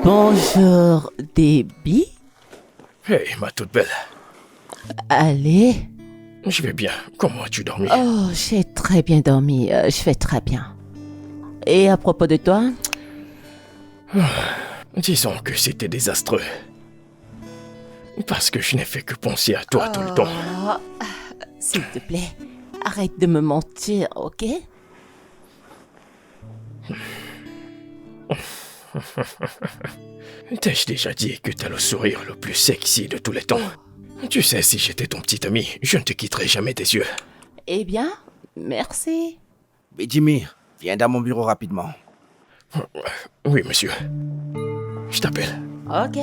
Bonjour, Debbie. Hey, ma toute belle. Allez. Je vais bien. Comment as-tu dormi? Oh, j'ai très bien dormi. Je vais très bien. Et à propos de toi? Disons que c'était désastreux. Parce que je n'ai fait que penser à toi tout le temps. S'il te plaît, arrête de me mentir, ok? T'ai-je déjà dit que t'as le sourire le plus sexy de tous les temps? Tu sais, si j'étais ton petit ami, je ne te quitterais jamais des yeux. Eh bien, merci. Mais Jimmy, viens dans mon bureau rapidement. Oui, monsieur. Je t'appelle. Ok.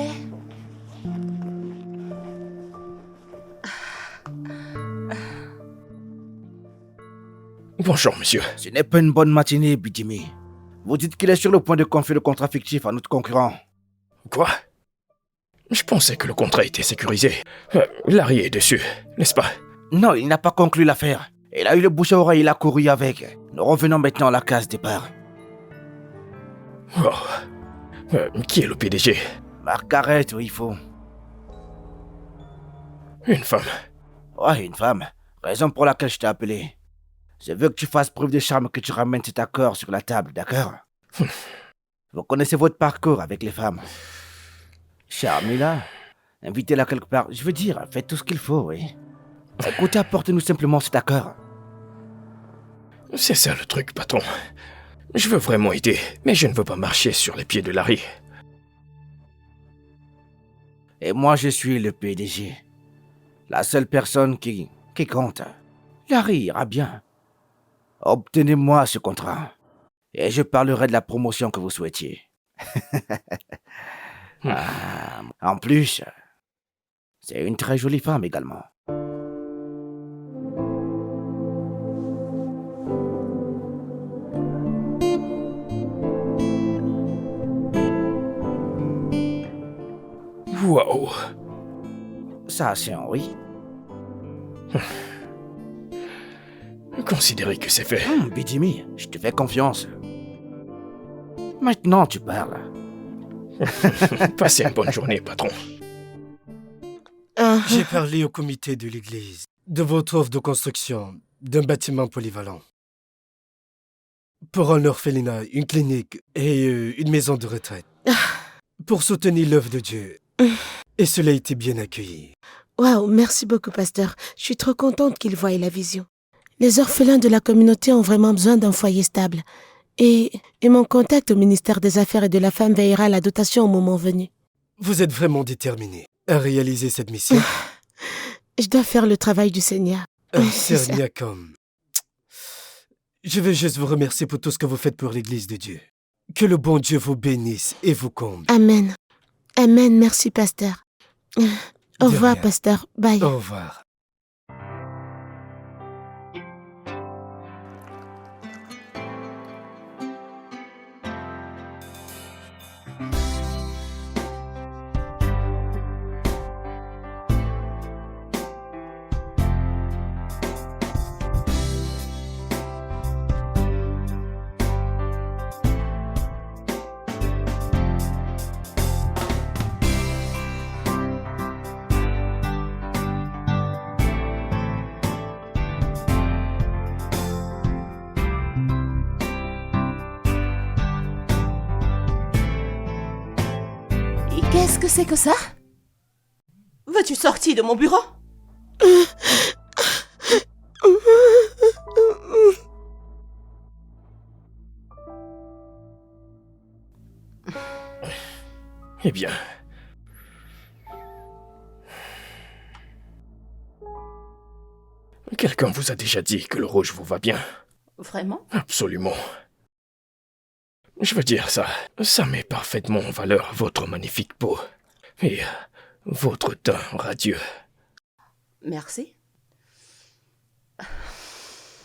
Bonjour, monsieur. Ce n'est pas une bonne matinée, Jimmy. Vous dites qu'il est sur le point de confier le contrat fictif à notre concurrent. Quoi? Je pensais que le contrat était sécurisé. Larry est dessus, n'est-ce pas? Non, il n'a pas conclu l'affaire. Il a eu le bouche à oreille, il a couru avec. Nous revenons maintenant à la case départ. Oh. Qui est le PDG? Margaret, oui, il faut. Une femme. Ouais, une femme. Raison pour laquelle je t'ai appelé. Je veux que tu fasses preuve de charme, que tu ramènes cet accord sur la table, d'accord? Vous connaissez votre parcours avec les femmes. Charmez-la. Invitez-la quelque part. Je veux dire, faites tout ce qu'il faut, oui. Écoutez, apportez-nous simplement cet accord. C'est ça le truc, patron. Je veux vraiment aider, mais je ne veux pas marcher sur les pieds de Larry. Et moi, je suis le PDG. La seule personne qui compte. Larry ira bien. Obtenez-moi ce contrat. Et je parlerai de la promotion que vous souhaitiez. En plus, c'est une très jolie femme également. Waouh! Ça, c'est un oui. Considérez que c'est fait. Jimmy, je te fais confiance. Maintenant, tu parles. Passez une bonne journée, patron. J'ai parlé au comité de l'église de votre offre de construction d'un bâtiment polyvalent. Pour un orphelinat, une clinique et une maison de retraite. Pour soutenir l'œuvre de Dieu. Et cela a été bien accueilli. Waouh, merci beaucoup, pasteur. Je suis trop contente qu'il voie la vision. Les orphelins de la communauté ont vraiment besoin d'un foyer stable. Et mon contact au ministère des Affaires et de la Femme veillera à la dotation au moment venu. Vous êtes vraiment déterminé à réaliser cette mission. Je dois faire le travail du Seigneur. Serniacom. Je veux juste vous remercier pour tout ce que vous faites pour l'Église de Dieu. Que le bon Dieu vous bénisse et vous comble. Amen. Amen, merci, pasteur. Au revoir, rien. pasteur. Bye. Au revoir. Et qu'est-ce que c'est que ça? Veux-tu sortir de mon bureau? Eh bien... Quelqu'un vous a déjà dit que le rouge vous va bien? Vraiment? Absolument. Je veux dire, ça met parfaitement en valeur votre magnifique peau et votre teint radieux. Merci.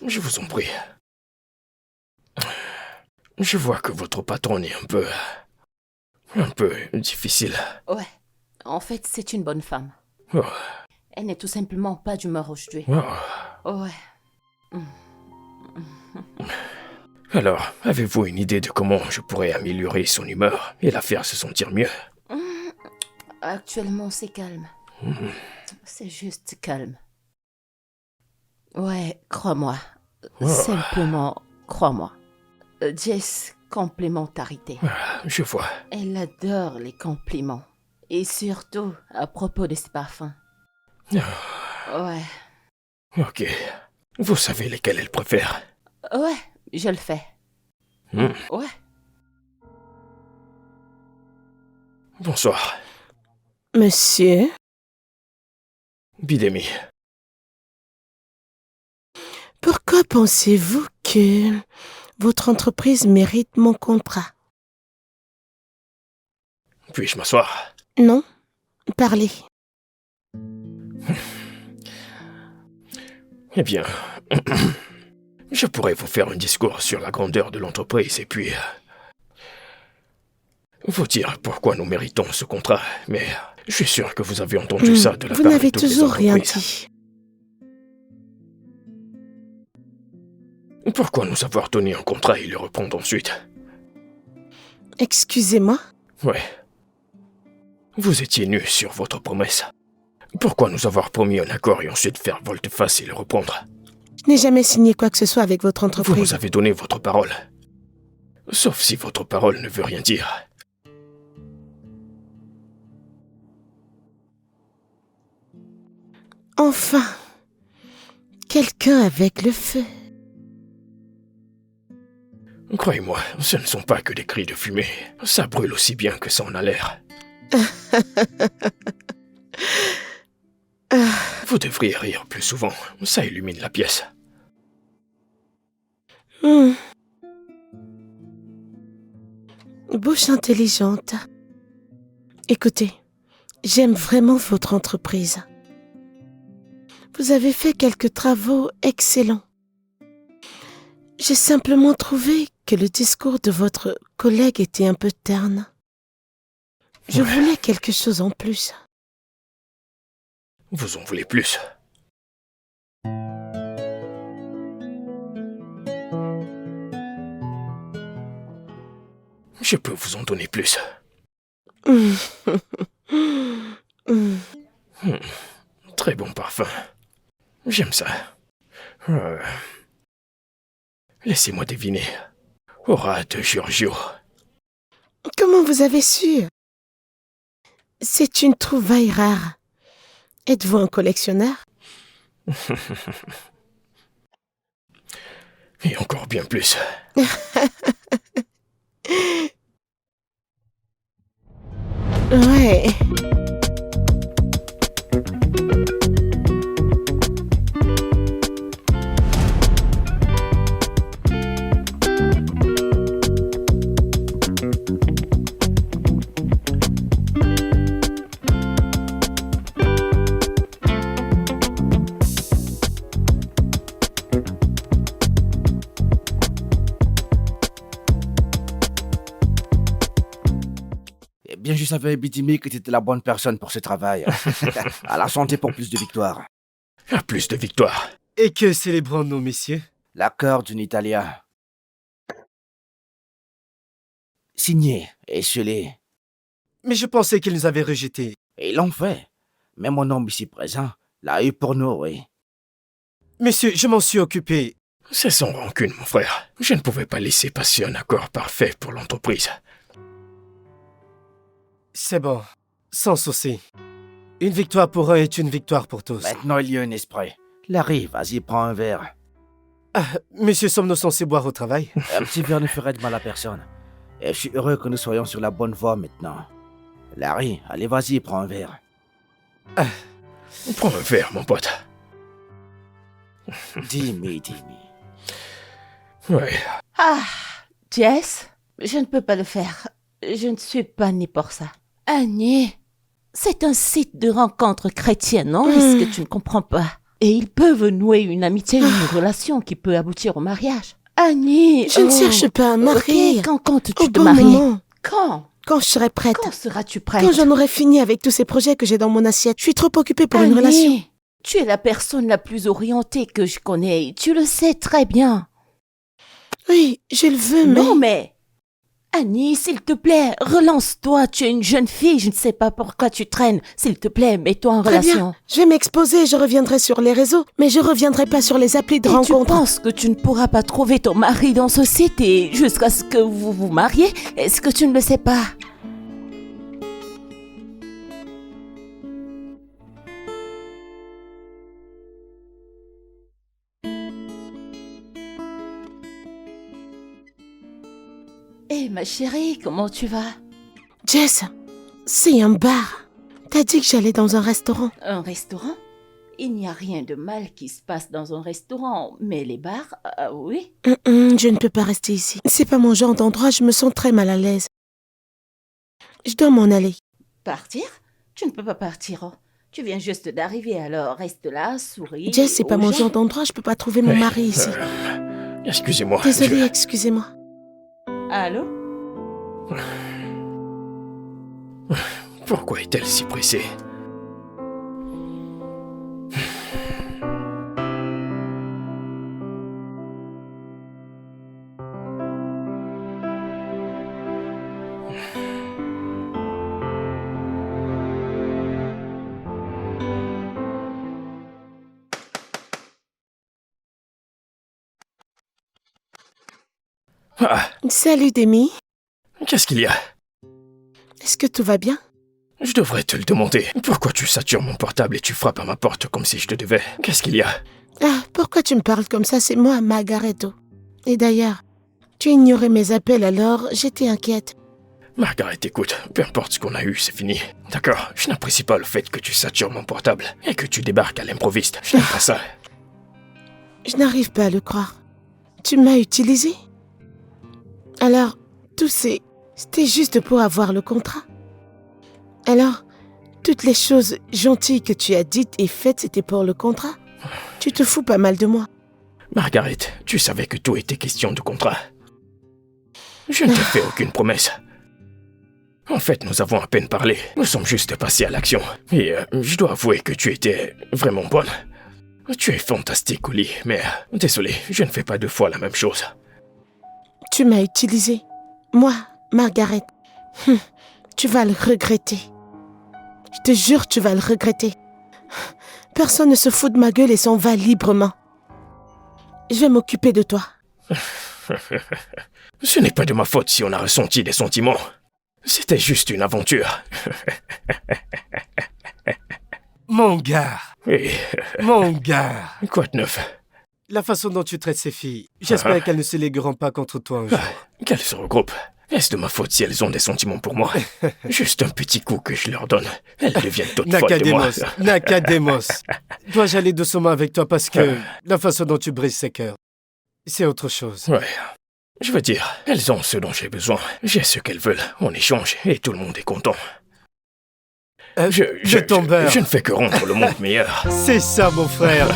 Je vous en prie. Je vois que votre patronne est un peu difficile. Ouais. En fait, c'est une bonne femme. Oh. Elle n'est tout simplement pas d'humeur aujourd'hui. Oh. Ouais. Alors, avez-vous une idée de comment je pourrais améliorer son humeur et la faire se sentir mieux? Actuellement, c'est calme. C'est juste calme. Ouais, crois-moi. Simplement, crois-moi. Jess, complémentarité. Je vois. Elle adore les compliments. Et surtout, à propos de ses parfums. Ouais. Ok. Vous savez lesquels elle préfère? Ouais, je le fais. Ouais. Bonsoir. Monsieur, Bidemi. pourquoi pensez-vous que votre entreprise mérite mon contrat? Puis-je m'asseoir? Non? Parlez. Eh bien, je pourrais vous faire un discours sur la grandeur de l'entreprise et puis vous dire pourquoi nous méritons ce contrat, mais je suis sûr que vous avez entendu ça de la Vous part de n'avez toutes les toujours rien entreprises. dit. Pourquoi nous avoir donné un contrat et le reprendre ensuite? Excusez-moi? Ouais. Vous étiez nus sur votre promesse. Pourquoi nous avoir promis un accord et ensuite faire volte-face et le reprendre? Je n'ai jamais signé quoi que ce soit avec votre Vous entreprise. nous avez donné votre parole. Sauf si votre parole ne veut rien dire. Enfin, quelqu'un avec le feu. Croyez-moi, ce ne sont pas que des cris de fumée. Ça brûle aussi bien que ça en a l'air. Vous devriez rire plus souvent. Ça illumine la pièce. Bouche intelligente. Écoutez, j'aime vraiment votre entreprise. Vous avez fait quelques travaux excellents. J'ai simplement trouvé que le discours de votre collègue était un peu terne. Je voulais quelque chose en plus. Vous en voulez plus? Je peux vous en donner plus. Très bon parfum. J'aime ça. Laissez-moi deviner. Aura de Giorgio. Comment vous avez su? C'est une trouvaille rare. Êtes-vous un collectionneur? Et encore bien plus. Ouais. Eh bien, je savais, Bidemi, que tu étais la bonne personne pour ce travail. À la santé pour plus de victoires. À plus de victoires. Et que célébrons-nous, messieurs? L'accord d'une Italien. Signé et scellé. Mais je pensais qu'ils nous avaient rejetés. Et ils l'ont fait. Même mon homme ici présent l'a eu pour nous, oui. Monsieur, je m'en suis occupé. C'est sans rancune, mon frère. Je ne pouvais pas laisser passer un accord parfait pour l'entreprise. C'est bon. Sans souci. Une victoire pour un est une victoire pour tous. Maintenant, il y a un esprit. Larry, vas-y, prends un verre. Monsieur, sommes-nous censés boire au travail? Un petit verre ne ferait de mal à personne. Et je suis heureux que nous soyons sur la bonne voie maintenant. Larry, allez, vas-y, prends un verre. Prends un verre, mon pote. Dis-moi. Ouais. Ah, Jess, je ne peux pas le faire. Je ne suis pas née pour ça. Annie, c'est un site de rencontres chrétiennes, non? Est-ce que tu ne comprends pas? Et ils peuvent nouer une amitié, une relation qui peut aboutir au mariage. Annie, Je ne cherche pas un mari. Ok, quand comptes-tu Au te bon marier? moment. Quand? Quand je serai prête. Quand seras-tu prête? Quand j'en aurai fini avec tous ces projets que j'ai dans mon assiette. Je suis trop occupée pour une Annie, relation. tu es la personne la plus orientée que je connais. Tu le sais très bien. Oui, je le veux, mais... Non, mais... Annie, s'il te plaît, relance-toi. Tu es une jeune fille, je ne sais pas pourquoi tu traînes. S'il te plaît, mets-toi en Très relation. bien, je vais m'exposer, je reviendrai sur les réseaux, mais je reviendrai pas sur les applis de Et tu rencontre. penses que tu ne pourras pas trouver ton mari dans ce site et jusqu'à ce que vous vous mariez? Est-ce que tu ne le sais pas? Hé, ma chérie, comment tu vas? Jess, c'est un bar. T'as dit que j'allais dans un restaurant. Un restaurant? Il n'y a rien de mal qui se passe dans un restaurant, mais les bars, oui. Je ne peux pas rester ici. C'est pas mon genre d'endroit, je me sens très mal à l'aise. Je dois m'en aller. Partir? Tu ne peux pas partir. Oh. Tu viens juste d'arriver, alors reste là, souris. Jess, c'est pas aux mon gens. genre d'endroit, je peux pas trouver mon mari ici. Excusez-moi. Désolée, excusez-moi. Allô? Pourquoi est-elle si pressée? Ah, Salut, Demi. qu'est-ce qu'il y a? Est-ce que tout va bien? Je devrais te le demander. Pourquoi tu satures mon portable et tu frappes à ma porte comme si je te devais? Qu'est-ce qu'il y a? Ah, pourquoi tu me parles comme ça? C'est moi, Margaretto. Et d'ailleurs, tu ignorais mes appels alors, j'étais inquiète. Margaret, écoute, peu importe ce qu'on a eu, c'est fini. D'accord? Je n'apprécie pas le fait que tu satures mon portable et que tu débarques à l'improviste. Je n'aime pas ça. Je n'arrive pas à le croire. Tu m'as utilisé? Alors, c'était juste pour avoir le contrat. Alors, toutes les choses gentilles que tu as dites et faites, c'était pour le contrat? Tu te fous pas mal de moi. Margaret, tu savais que tout était question de contrat. Je ne t'ai fait aucune promesse. En fait, nous avons à peine parlé. Nous sommes juste passés à l'action. Et je dois avouer que tu étais vraiment bonne. Tu es fantastique au lit, mais désolé, je ne fais pas deux fois la même chose. Tu m'as utilisé. Moi, Margaret. Tu vas le regretter. Je te jure, tu vas le regretter. Personne ne se fout de ma gueule et s'en va librement. Je vais m'occuper de toi. Ce n'est pas de ma faute si on a ressenti des sentiments. C'était juste une aventure. Mon gars, Et mon gars. quoi de neuf? La façon dont tu traites ces filles, j'espère qu'elles ne se légueront pas contre toi un jour. Qu'elles se regroupent. Est-ce de ma faute si elles ont des sentiments pour moi? Juste un petit coup que je leur donne. Elles deviennent toutes folles de moi. Nakademos, Nakademos. Dois-je aller doucement avec toi parce que la façon dont tu brises ses cœurs, c'est autre chose. Ouais. Je veux dire, elles ont ce dont j'ai besoin. J'ai ce qu'elles veulent. On échange et tout le monde est content. Je tombe. Je ne fais que rendre le monde meilleur. C'est ça, mon frère.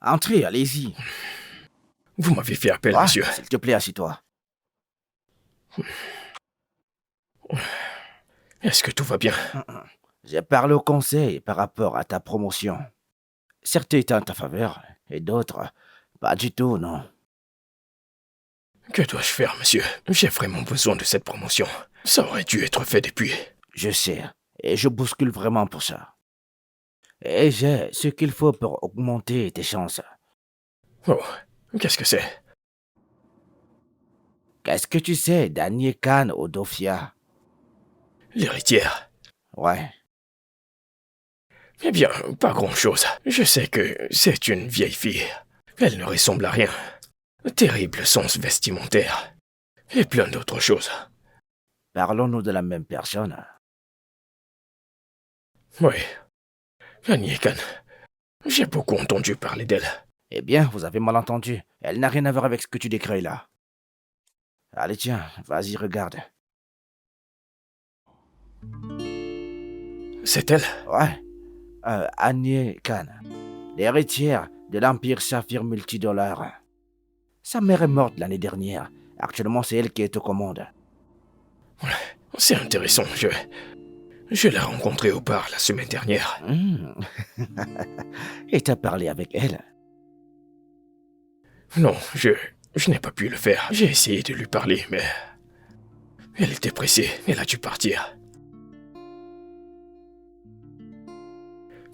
Entrez, allez-y. Vous m'avez fait appel, Ah, monsieur. s'il te plaît, assieds-toi. Est-ce que tout va bien? J'ai parlé au conseil par rapport à ta promotion. Certains étaient en ta faveur, et d'autres, pas du tout, non. Que dois-je faire, monsieur? J'ai vraiment besoin de cette promotion. Ça aurait dû être fait depuis. Je sais, Et je bouscule vraiment pour ça. Et j'ai ce qu'il faut pour augmenter tes chances. Oh, qu'est-ce que c'est? Qu'est-ce que tu sais d'Annie Khan au Dofia? L'héritière. Ouais. Eh bien, pas grand-chose. Je sais que c'est une vieille fille. Elle ne ressemble à rien. Terrible sens vestimentaire. Et plein d'autres choses. Parlons-nous de la même personne? Oui. Annie Khan. J'ai beaucoup entendu parler d'elle. Eh bien, vous avez mal entendu. Elle n'a rien à voir avec ce que tu décris là. Allez, tiens, vas-y, regarde. C'est elle? Ouais. Annie Khan, l'héritière de l'Empire Saphir Multidollar. Sa mère est morte l'année dernière. Actuellement, c'est elle qui est aux commandes. C'est intéressant. Je l'ai rencontrée au bar la semaine dernière. Et t'as parlé avec elle? Non, je n'ai pas pu le faire. J'ai essayé de lui parler, mais... Elle était pressée. Elle a dû partir.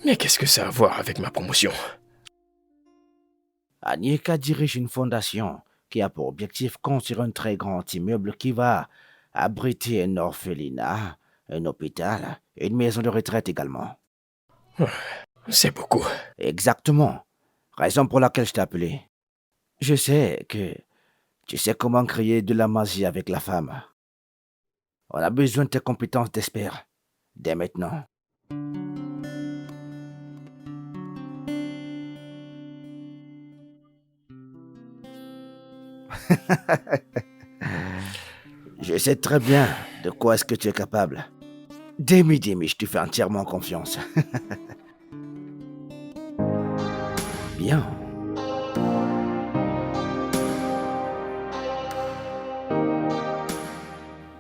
Mais qu'est-ce que ça a à voir avec ma promotion? Anieka dirige une fondation qui a pour objectif construire un très grand immeuble qui va abriter un orphelinat, un hôpital et une maison de retraite également. C'est beaucoup. Exactement. Raison pour laquelle je t'ai appelé. Je sais que tu sais comment créer de la magie avec la femme. On a besoin de tes compétences d'expert. Dès maintenant. Je sais très bien de quoi est-ce que tu es capable. Demi, je te fais entièrement confiance. Bien.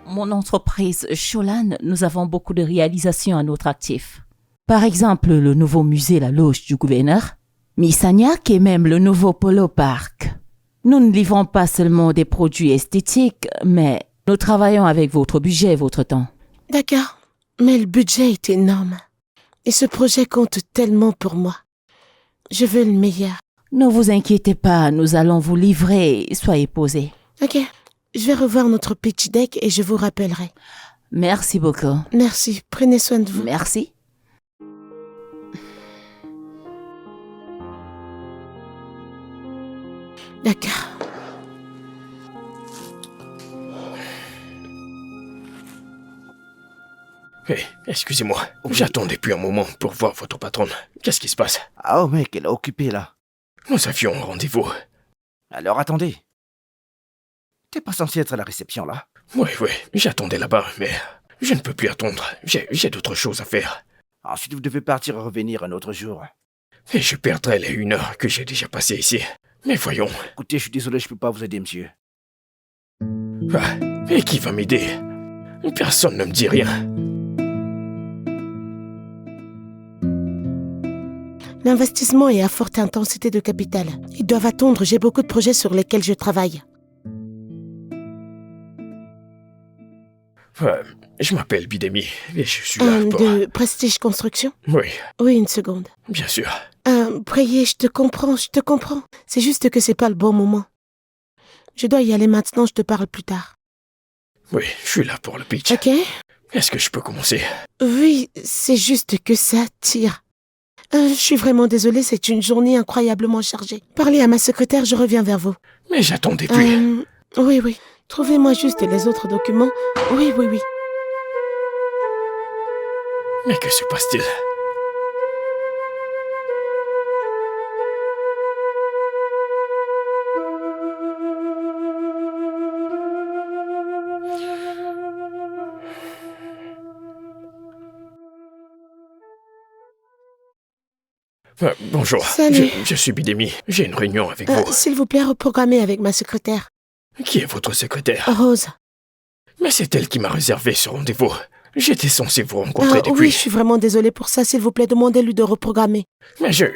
Mon entreprise Cholan, nous avons beaucoup de réalisations à notre actif. Par exemple, le nouveau musée La Loge du gouverneur, Missagnac et même le nouveau Polo Park. Nous ne livrons pas seulement des produits esthétiques, mais nous travaillons avec votre budget et votre temps. D'accord, mais le budget est énorme. Et ce projet compte tellement pour moi. Je veux le meilleur. Ne vous inquiétez pas, nous allons vous livrer, soyez posés. Ok, je vais revoir notre pitch deck et je vous rappellerai. Merci beaucoup. Merci, prenez soin de vous. Merci. D'accord. Hé, excusez-moi. J'attends depuis un moment pour voir votre patronne. Qu'est-ce qui se passe? Ah, oh mec, elle est occupée là. Nous avions un rendez-vous. Alors attendez. T'es pas censé être à la réception là? Oui, j'attendais là-bas, mais je ne peux plus attendre. J'ai d'autres choses à faire. Ensuite, vous devez partir et revenir un autre jour. Et je perdrai les 1 heure que j'ai déjà passées ici. Mais voyons. Écoutez, je suis désolé, je peux pas vous aider, monsieur. Ah, et qui va m'aider? Personne ne me dit rien. L'investissement est à forte intensité de capital. Ils doivent attendre, j'ai beaucoup de projets sur lesquels je travaille. Je m'appelle Bidemi et je suis là pour... De Prestige Construction? Oui, Oui, une seconde. bien sûr. Priez, je te comprends. C'est juste que c'est pas le bon moment. Je dois y aller maintenant, je te parle plus tard. Oui, je suis là pour le pitch. Ok? Est-ce que je peux commencer? Oui, c'est juste que ça tire. Je suis vraiment désolée, c'est une journée incroyablement chargée. Parlez à ma secrétaire, je reviens vers vous. Mais j'attends depuis. Oui. Trouvez-moi juste les autres documents. Oui. Mais que se passe-t-il? Bonjour, Salut. je suis Bidemi. J'ai une réunion avec vous. S'il vous plaît, reprogrammez avec ma secrétaire. Qui est votre secrétaire? Rose. Mais c'est elle qui m'a réservé ce rendez-vous. J'étais censé vous rencontrer depuis... Oui, je suis vraiment désolée pour ça. S'il vous plaît, demandez-lui de reprogrammer. Mais je...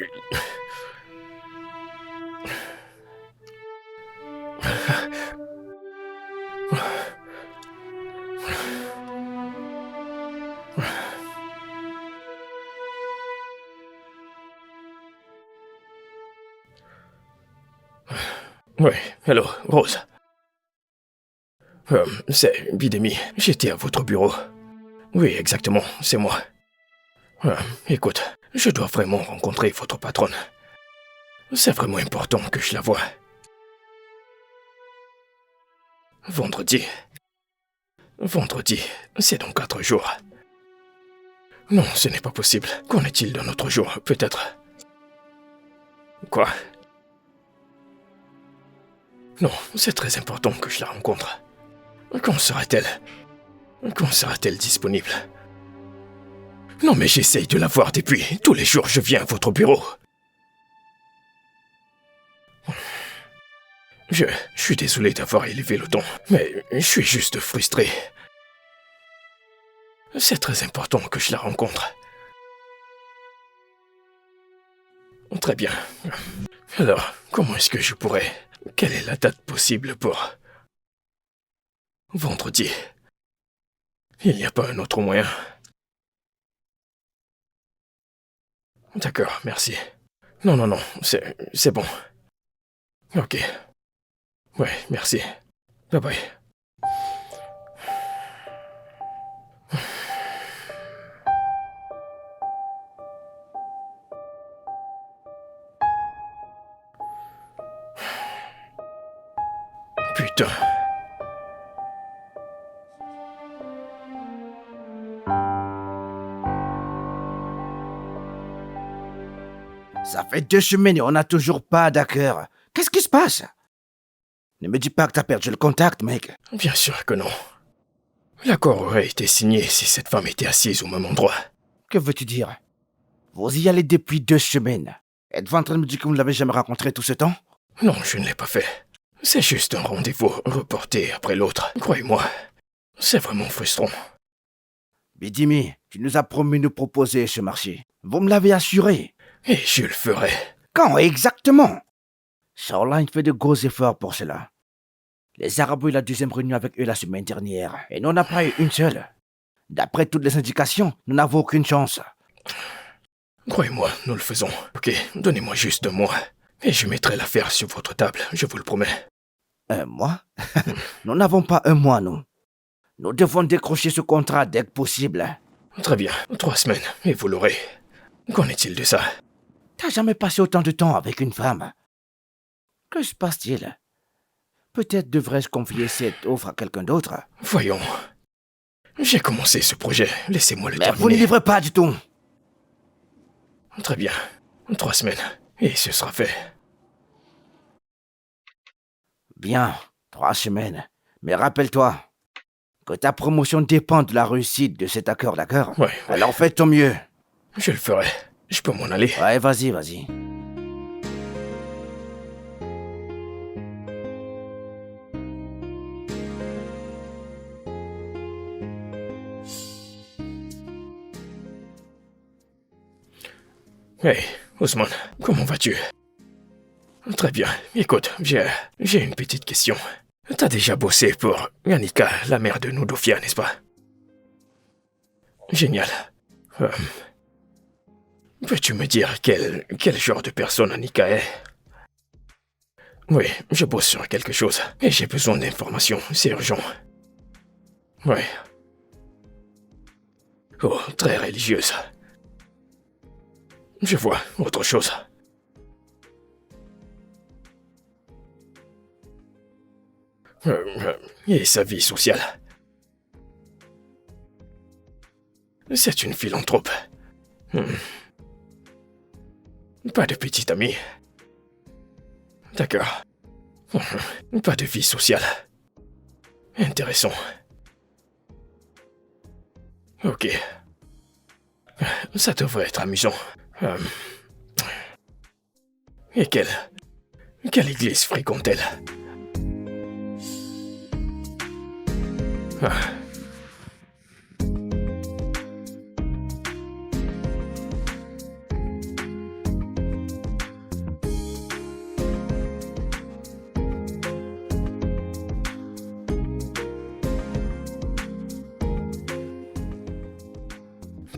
Oui, allô, Rose. C'est Bidemi. J'étais à votre bureau. Oui, exactement, c'est moi. Écoute, je dois vraiment rencontrer votre patronne. C'est vraiment important que je la voie. Vendredi. Vendredi, c'est dans 4 jours. Non, ce n'est pas possible. Qu'en est-il d'un autre jour, peut-être? Quoi? Non, c'est très important que je la rencontre. Quand sera-t-elle? Quand sera-t-elle disponible? Non mais j'essaye de la voir depuis. Tous les jours je viens à votre bureau. Je suis désolé d'avoir élevé le ton, mais je suis juste frustré. C'est très important que je la rencontre. Très bien. Alors, comment est-ce que je pourrais... Quelle est la date possible pour... Vendredi. Il n'y a pas un autre moyen. D'accord, merci. Non, c'est bon. Ok. Ouais, merci. Bye bye. Putain. Ça fait 2 semaines et on n'a toujours pas d'accord. Qu'est-ce qui se passe? Ne me dis pas que t'as perdu le contact, mec. Bien sûr que non. L'accord aurait été signé si cette femme était assise au même endroit. Que veux-tu dire? Vous y allez depuis 2 semaines. Êtes-vous en train de me dire que vous ne l'avez jamais rencontré tout ce temps? Non, je ne l'ai pas fait. C'est juste un rendez-vous reporté après l'autre. Croyez-moi, c'est vraiment frustrant. Bidimi, tu nous as promis de nous proposer ce marché. Vous me l'avez assuré. Et je le ferai. Quand exactement? Shoreline fait de gros efforts pour cela. Les Arabes ont eu la 2e réunion avec eux la semaine dernière, et nous n'en avons pas eu une seule. D'après toutes les indications, nous n'avons aucune chance. Croyez-moi, nous le faisons. Ok, donnez-moi juste 2 mois. Et je mettrai l'affaire sur votre table, je vous le promets. 1 mois? Nous n'avons pas 1 mois, nous. Nous devons décrocher ce contrat dès que possible. Très bien, 3 semaines, et vous l'aurez. Qu'en est-il de ça? T'as jamais passé autant de temps avec une femme? Que se passe-t-il? Peut-être devrais-je confier cette offre à quelqu'un d'autre? Voyons. J'ai commencé ce projet, laissez-moi le Mais terminer. vous ne livrez pas du tout. Très bien, 3 semaines, et ce sera fait. Bien, 3 semaines. Mais rappelle-toi que ta promotion dépend de la réussite de cet accord, d'accord? Ouais. Alors fais ton mieux. Je le ferai. Je peux m'en aller? Ouais, vas-y. Hey, Ousmane, comment vas-tu? Très bien. Écoute, j'ai une petite question. T'as déjà bossé pour Yannicka, la mère de Nudofia, n'est-ce pas? Génial. Peux-tu me dire quel genre de personne Annika est? Oui, je bosse sur quelque chose et j'ai besoin d'informations, c'est urgent. Oui. Oh, très religieuse. Je vois autre chose. Et sa vie sociale. C'est une philanthrope. Pas de petite amie. D'accord. Pas de vie sociale. Intéressant. Ok. Ça devrait être amusant. Et quelle église fréquente-t-elle?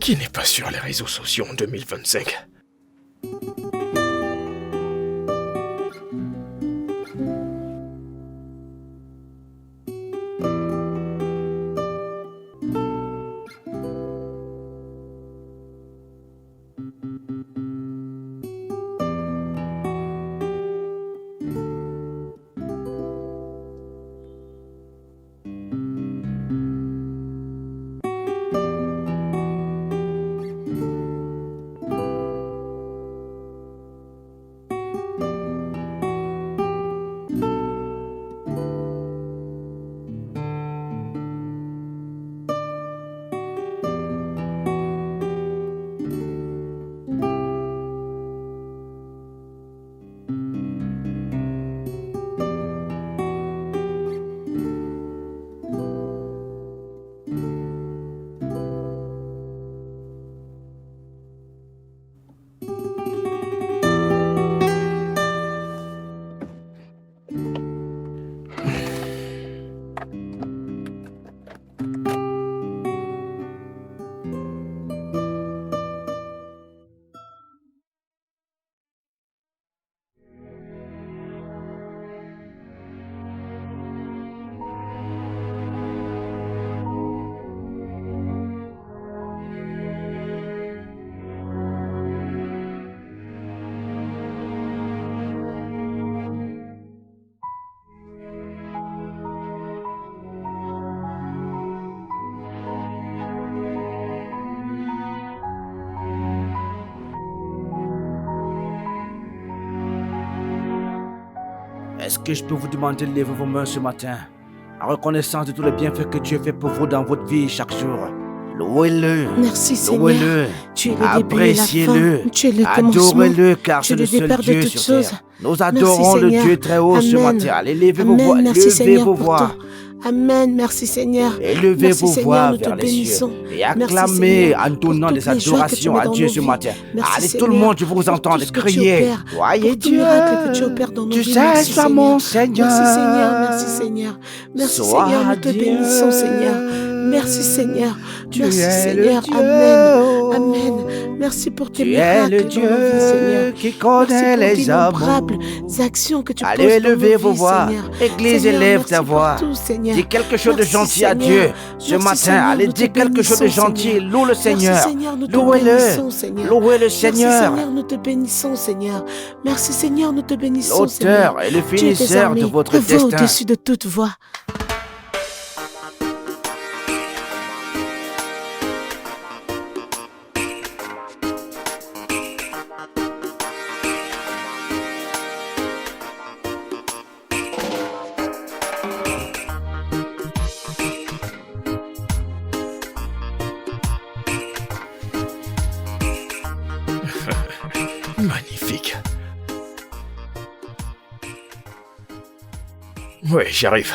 Qui n'est pas sur les réseaux sociaux en 2025? Est-ce que je peux vous demander de lever vos mains ce matin, en reconnaissance de tous les bienfaits que Dieu fait pour vous dans votre vie chaque jour? Louez-le. Merci Seigneur. Louez-le. Tu es le début et la fin. Appréciez-le. Tu es le commencement. Adorez-le, car Tu c'est es le le seul départ de Dieu toutes sur choses. terre. Nous adorons le Seigneur. Dieu très haut ce Amen. matin. Allez, levez vos voix. Amen. Merci Levez Seigneur vos pour voix. tout. Amen. Merci Seigneur. Élevez Merci vos Seigneur, voix nous te vers les cieux bénissons. et Merci acclamez Seigneur en donnant pour des toutes les joies que tu adorations mets à dans Dieu nos ce vies. matin. Merci Allez, tout Seigneur le monde, je vous pour entends tout ce que tu crier. opères, Voyez pour tout Dieu. miracle que tu opères dans nos Tu vies. sais, Merci sois Seigneur. mon Seigneur. Merci Seigneur. Merci Seigneur. Merci Sois Seigneur, nous te Dieu. bénissons Seigneur. Merci Seigneur. Tu Merci es le Seigneur. Dieu. Amen. Amen. Merci pour tes Tu es le miracles dans nos vies Seigneur. Dieu qui Merci connaît pour les d'innombrables hommes. actions que tu poses Allez, dans nos levez vos vies, voix. Seigneur. Église, Seigneur, élève merci ta pour voix. tout, Seigneur. Dis quelque chose de Merci, gentil à Seigneur. Dieu ce Merci, matin. Seigneur, Allez, nous te dis quelque chose de bénissons, gentil. Seigneur. Loue le Seigneur. Merci Seigneur, nous te Louez-le. bénissons, Seigneur. Louez le Merci Seigneur. Seigneur, nous te bénissons, Seigneur. Merci Seigneur, nous te bénissons, Seigneur. L'auteur et le Tu es finisseur de désormais votre le voix destin. au-dessus de toute voix. Magnifique. Oui, j'arrive.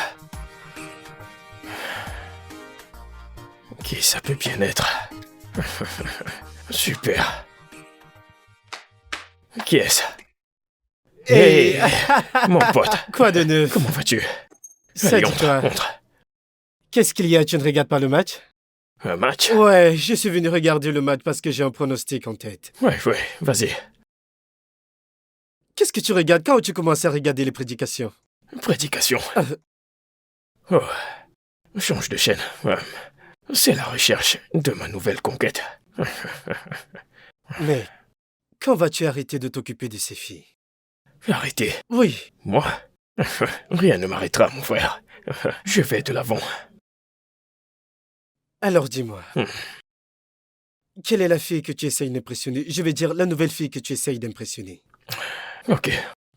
Qui ça peut bien être? Super. Qui est-ce? Hey. Mon pote, Quoi de neuf? comment vas-tu? Ça Allez, dit toi. entre. Qu'est-ce qu'il y a? Tu ne regardes pas le match? Un match? Ouais, je suis venu regarder le match parce que j'ai un pronostic en tête. Ouais, vas-y. Qu'est-ce que tu regardes quand tu commences à regarder les prédications? Prédication. Oh, change de chaîne. C'est la recherche de ma nouvelle conquête. Mais quand vas-tu arrêter de t'occuper de ces filles? Arrêtez. Oui. Moi? Rien ne m'arrêtera, mon frère. Je vais de l'avant. Alors dis-moi, quelle est la fille que tu essayes d'impressionner? Je vais dire la nouvelle fille que tu essayes d'impressionner. Ok.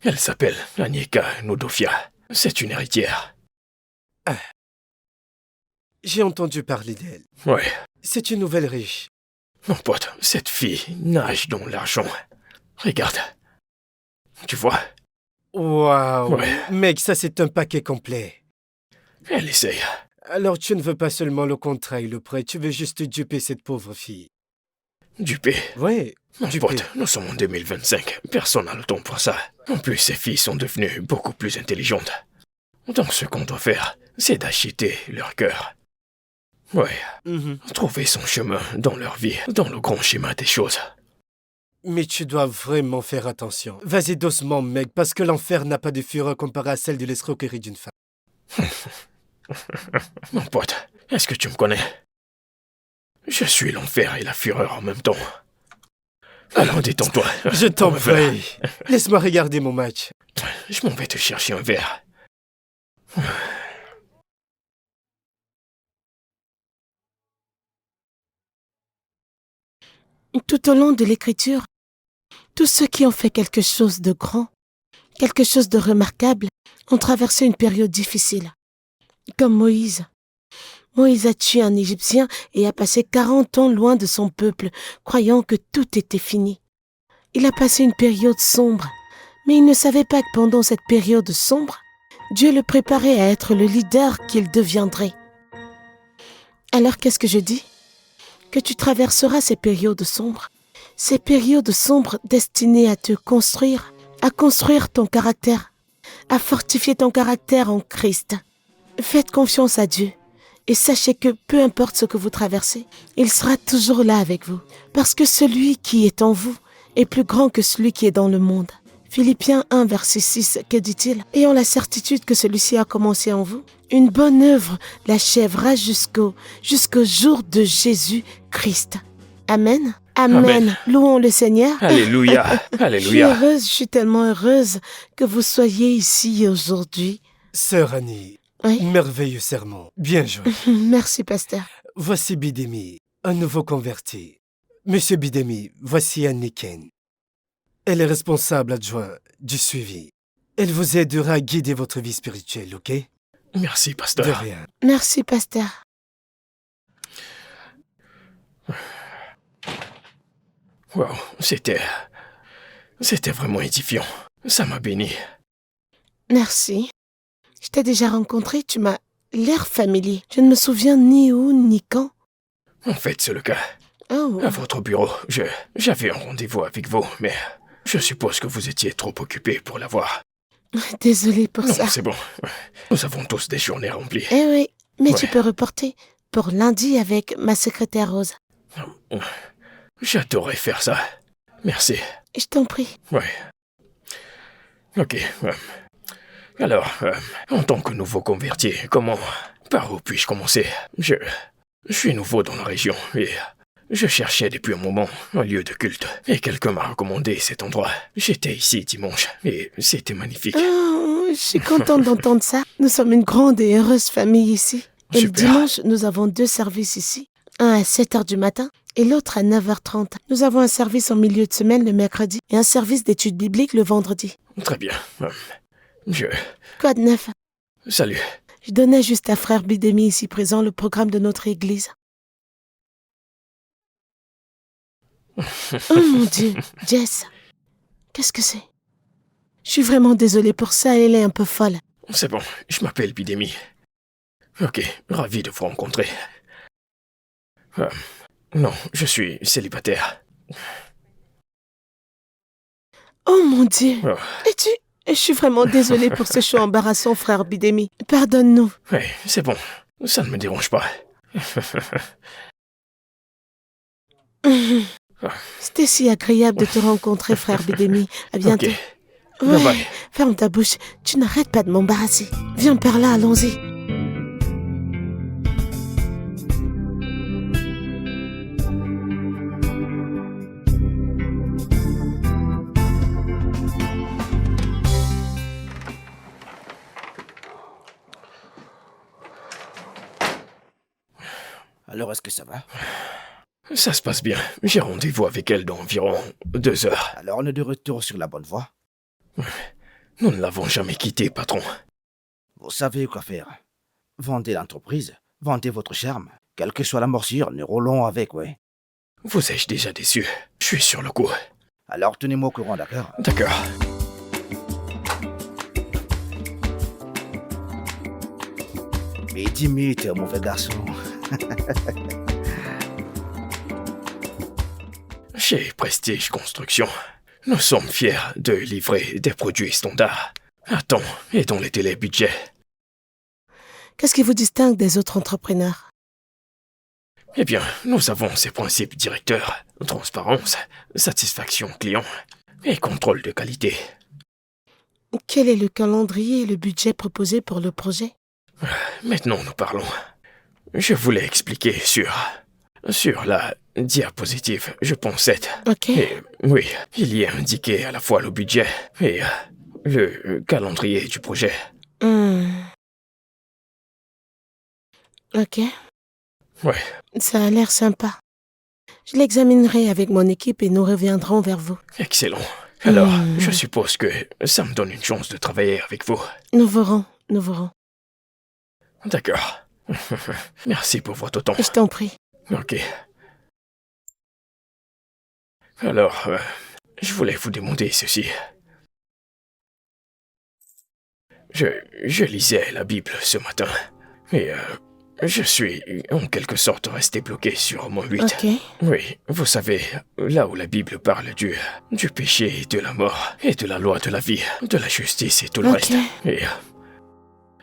Elle s'appelle Anieka Nodofia. C'est une héritière. J'ai entendu parler d'elle. Ouais. C'est une nouvelle riche. Mon pote, cette fille nage dans l'argent. Regarde. Tu vois? Waouh. Ouais. Mec, ça c'est un paquet complet. Elle essaye. Alors tu ne veux pas seulement le contrat et le prêt, tu veux juste duper cette pauvre fille. Duper. Ouais, Mon duper. pote, nous sommes en 2025. Personne n'a le temps pour ça. En plus, ces filles sont devenues beaucoup plus intelligentes. Donc ce qu'on doit faire, c'est d'acheter leur cœur. Ouais, Mhm. trouver son chemin dans leur vie, dans le grand schéma des choses. Mais tu dois vraiment faire attention. Vas-y doucement, mec, parce que l'enfer n'a pas de fureur comparée à celle de l'escroquerie d'une femme. Mon pote, est-ce que tu me connais? Je suis l'enfer et la fureur en même temps. Alors détends-toi. Je t'en On va. prie. Laisse-moi regarder mon match. Je m'en vais te chercher un verre. Tout au long de l'écriture, tous ceux qui ont fait quelque chose de grand, quelque chose de remarquable, ont traversé une période difficile. Comme Moïse. Moïse a tué un Égyptien et a passé 40 ans loin de son peuple, croyant que tout était fini. Il a passé une période sombre, mais il ne savait pas que pendant cette période sombre, Dieu le préparait à être le leader qu'il deviendrait. Alors qu'est-ce que je dis? Que tu traverseras ces périodes sombres destinées à te construire, à construire ton caractère, à fortifier ton caractère en Christ. Faites confiance à Dieu et sachez que peu importe ce que vous traversez, il sera toujours là avec vous, parce que celui qui est en vous est plus grand que celui qui est dans le monde. Philippiens 1, verset 6, que dit-il? Ayant la certitude que celui-ci a commencé en vous, une bonne œuvre l'achèvera jusqu'au jour de Jésus-Christ. Amen. Amen. Amen. Louons le Seigneur. Alléluia. Je suis tellement heureuse que vous soyez ici aujourd'hui. Sœur Annie, Oui. merveilleux sermon. Bien joué. Merci, pasteur. Voici Bidemi, un nouveau converti. Monsieur Bidemi, voici Annie Ken. Elle est responsable adjointe du suivi. Elle vous aidera à guider votre vie spirituelle, ok? Merci, De pasteur. rien. Merci, pasteur. Wow, c'était vraiment édifiant. Ça m'a béni. Merci. Je t'ai déjà rencontré, tu m'as l'air familier. Je ne me souviens ni où ni quand. En fait, c'est le cas. Oh, À votre bureau, j'avais un rendez-vous avec vous, mais je suppose que vous étiez trop occupé pour l'avoir. désolée pour Non, ça. c'est bon. Nous avons tous des journées remplies. Eh oui, mais Ouais. tu peux reporter pour lundi avec ma secrétaire Rose. J'adorerais faire ça. Merci. Je t'en prie. Ouais. Ok. Alors, en tant que nouveau converti, par où puis-je commencer? Je suis nouveau dans la région et je cherchais depuis un moment un lieu de culte. Et quelqu'un m'a recommandé cet endroit. J'étais ici dimanche et c'était magnifique. Oh, je suis contente d'entendre ça. Nous sommes une grande et heureuse famille ici. Et le Super. dimanche, nous avons 2 services ici. Un à 7h du matin et l'autre à 9h30. Nous avons un service en milieu de semaine le mercredi et un service d'études bibliques le vendredi. Très bien. Quoi de neuf? Salut. Je donnais juste à frère Bidemi ici présent le programme de notre église. Oh mon Dieu, Jess, qu'est-ce que c'est? Je suis vraiment désolée pour ça, elle est un peu folle. C'est bon, je m'appelle Bidemi. Ok, ravi de vous rencontrer. Non, je suis célibataire. Oh mon Dieu, Oh, et je suis vraiment désolée pour ce choix embarrassant, frère Bidemi. Pardonne-nous. ouais, c'est bon, ça ne me dérange pas. C'était si agréable de te rencontrer, frère Bidemi. À bientôt. Ok, bye bye. Ferme ta bouche. Tu n'arrêtes pas de m'embarrasser. Viens par là, allons-y. Alors, est-ce que ça va? Ça se passe bien. J'ai rendez-vous avec elle dans environ 2 heures. Alors, on est de retour sur la bonne voie. Nous ne l'avons jamais quittée, patron. Vous savez quoi faire. Vendez l'entreprise, vendez votre charme. Quelle que soit la morsure, nous roulons avec, ouais. Vous ai-je déjà déçu? Je suis sur le coup. Alors, tenez-moi au courant, d'accord? D'accord. Mais dis-moi, t'es un mauvais garçon. Chez Prestige Construction, nous sommes fiers de livrer des produits standards, à temps et dans les délais budget. Qu'est-ce qui vous distingue des autres entrepreneurs? Eh bien, nous avons ces principes directeurs: transparence, satisfaction client et contrôle de qualité. Quel est le calendrier et le budget proposé pour le projet? Maintenant, nous parlons. Je voulais expliquer sur la diapositive, je pense 7. Ok. Et oui, il y est indiqué à la fois le budget et le calendrier du projet. Ok. Ouais, Ça a l'air sympa. Je l'examinerai avec mon équipe et nous reviendrons vers vous. excellent. Alors, je suppose que ça me donne une chance de travailler avec vous. Nous verrons, nous verrons. D'accord. Merci pour votre temps. Je t'en prie. Ok. Alors, je voulais vous demander ceci. Je lisais la Bible ce matin, et je suis en quelque sorte resté bloqué sur Romains 8. Ok. Oui, vous savez, là où la Bible parle du péché, de la mort, et de la loi de la vie, de la justice et tout le Ok. reste. Et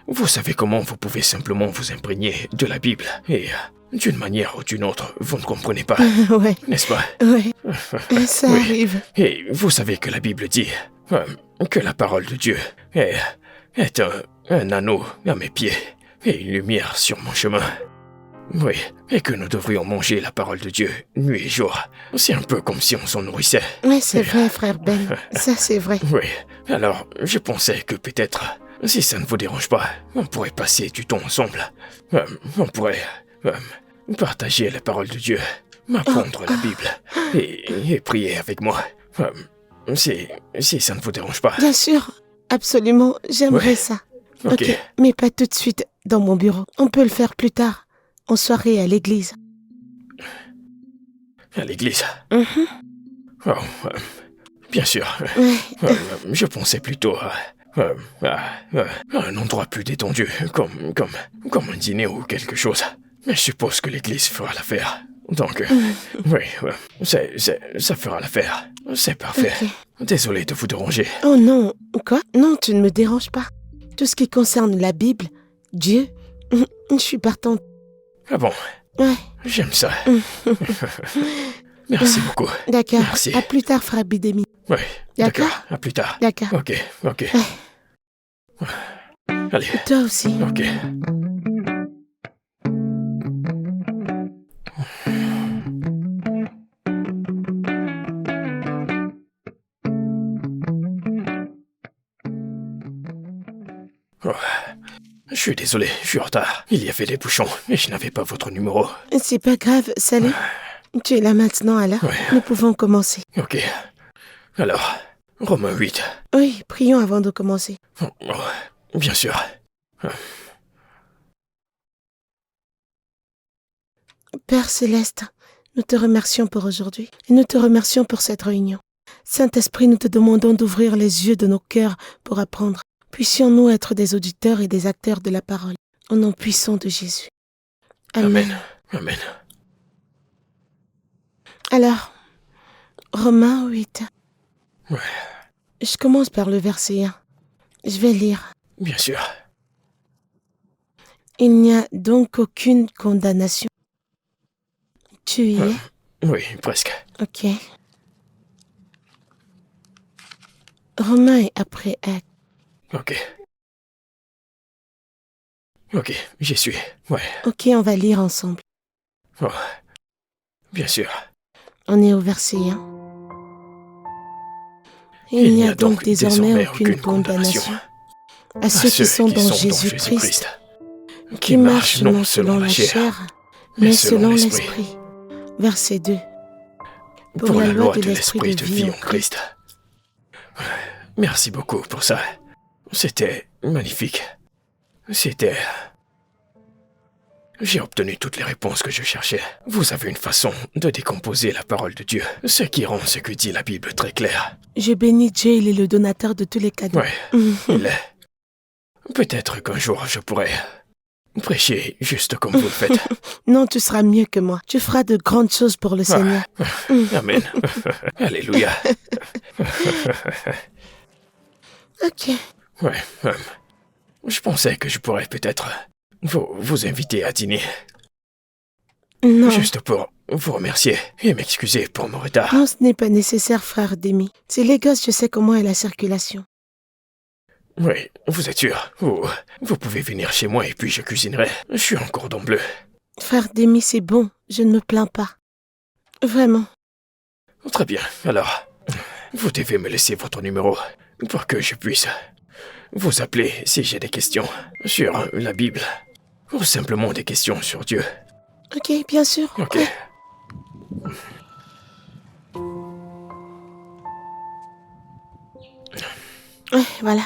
vous savez comment vous pouvez simplement vous imprégner de la Bible, et d'une manière ou d'une autre, vous ne comprenez pas, Ouais, n'est-ce pas? ouais. Ça Oui. arrive. Et vous savez que la Bible dit que la parole de Dieu est un anneau à mes pieds et une lumière sur mon chemin. Oui, et que nous devrions manger la parole de Dieu nuit et jour. C'est un peu comme si on s'en nourrissait. Oui, c'est vrai, frère Ben. Ça, c'est vrai. Oui, alors je pensais que peut-être, si ça ne vous dérange pas, on pourrait passer du temps ensemble. On pourrait partager la parole de Dieu, m'apprendre la Bible et prier avec moi. Si ça ne vous dérange pas. Bien sûr. Absolument, j'aimerais Ouais. ça. Ok. Mais pas tout de suite dans mon bureau. On peut le faire plus tard, en soirée à l'église. À l'église. Mhm. Oh, bien sûr. Ouais. Je pensais plutôt à un endroit plus détendu, comme un dîner ou quelque chose. Mais je suppose que l'église fera l'affaire. Donc, oui, ça fera l'affaire. C'est parfait. Ok. Désolé de vous déranger. Oh non, quoi? Non, tu ne me déranges pas. Tout ce qui concerne la Bible, Dieu, je suis partante. Ah bon, Ouais, j'aime ça. Merci beaucoup. d'accord. Merci. À plus tard, frère Bidemi. Oui, D'accord. d'accord. À plus tard. D'accord. Ok. Allez, Toi aussi. ok. Oh, je suis désolé, je suis en retard. Il y avait des bouchons et je n'avais pas votre numéro. C'est pas grave, salut. Tu es là maintenant, alors? Ouais. Nous pouvons commencer. Ok. Alors, Romains 8. Oui, prions avant de commencer. Bien sûr. Père Céleste, nous te remercions pour aujourd'hui et nous te remercions pour cette réunion. Saint-Esprit, nous te demandons d'ouvrir les yeux de nos cœurs pour apprendre. Puissions-nous être des auditeurs et des acteurs de la parole, au nom puissant de Jésus. Amen. Amen. Alors, Romains 8. Ouais. Je commence par le verset 1. Je vais lire. Bien sûr. Il n'y a donc aucune condamnation. Tu y es? Oui, presque. Ok. Romain est après Acte. Ok, j'y suis. Ouais. Ok, on va lire ensemble. Oh. Bien sûr. On est au verset 1. Il n'y a donc désormais aucune condamnation à ceux qui sont dans Jésus-Christ, qui marchent non selon la chair, mais selon l'Esprit. Verset 2. Pour la loi de l'Esprit de vie en Christ. Merci beaucoup pour ça. C'était magnifique. C'était... J'ai obtenu toutes les réponses que je cherchais. Vous avez une façon de décomposer la parole de Dieu, ce qui rend ce que dit la Bible très clair. Je bénis Dieu, il est le donateur de tous les cadeaux. Ouais, il est. Peut-être qu'un jour je pourrai prêcher juste comme vous le faites. Non, tu seras mieux que moi. Tu feras de grandes choses pour le Seigneur. Amen. Alléluia. Ok. Ouais, je pensais que je pourrais peut-être vous inviter à dîner. Non. Juste pour vous remercier et m'excuser pour mon retard. Non, ce n'est pas nécessaire, frère Demi. C'est les gosses, je sais comment est la circulation. Oui, vous êtes sûr. Vous pouvez venir chez moi et puis je cuisinerai. Je suis en cordon bleu. Frère Demi, c'est bon. Je ne me plains pas. Vraiment. Très bien, alors, vous devez me laisser votre numéro pour que je puisse vous appeler si j'ai des questions sur la Bible ou simplement des questions sur Dieu. Ok, bien sûr. Ok. Ouais. Ouais, voilà.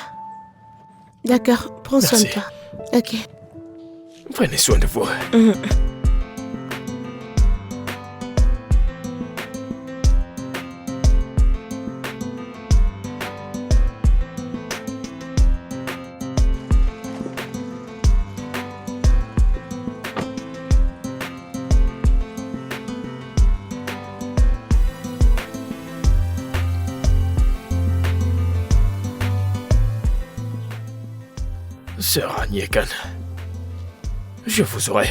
D'accord, prends soin de Merci. toi. Ok. Prenez soin de vous. Sœur Agniekan, je vous aurai.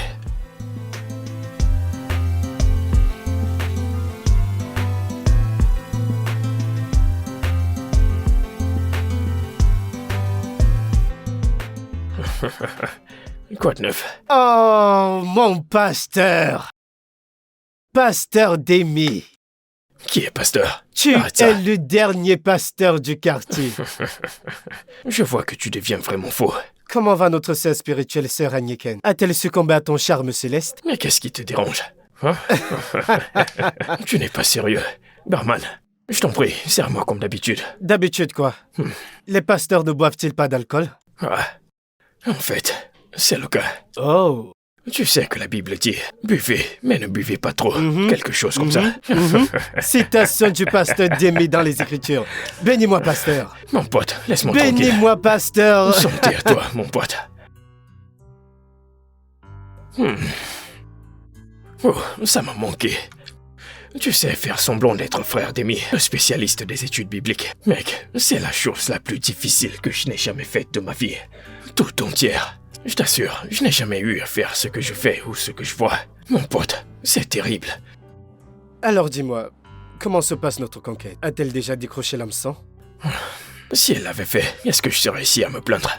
Quoi de neuf? Oh, mon pasteur! Pasteur Demi, Qui est pasteur? tu Arrête ça. es le dernier pasteur du quartier. Je vois que tu deviens vraiment faux. Comment va notre sœur spirituelle, sœur Agniken? A-t-elle succombé à ton charme céleste? Mais qu'est-ce qui te dérange? Hein? Tu n'es pas sérieux. Barman, Je t'en prie, serre-moi comme d'habitude. D'habitude, quoi? Les pasteurs ne boivent-ils pas d'alcool? Ah, en fait, c'est le cas. Oh. Tu sais que la Bible dit « Buvez, mais ne buvez pas trop Quelque chose comme ça. Citation du pasteur Demi dans les Écritures. Bénis-moi, pasteur. Mon pote, laisse-moi tranquille. Bénis-moi, pasteur. Santé à toi, mon pote. Oh, ça m'a manqué. Tu sais faire semblant d'être frère d'Amy, le spécialiste des études bibliques. Mec, c'est la chose la plus difficile que je n'ai jamais faite de ma vie. Tout entière. Je t'assure, je n'ai jamais eu à faire ce que je fais ou ce que je vois. Mon pote, c'est terrible. Alors dis-moi, comment se passe notre conquête? A-t-elle déjà décroché l'hameçon? Si elle l'avait fait, est-ce que je serais ici à me plaindre?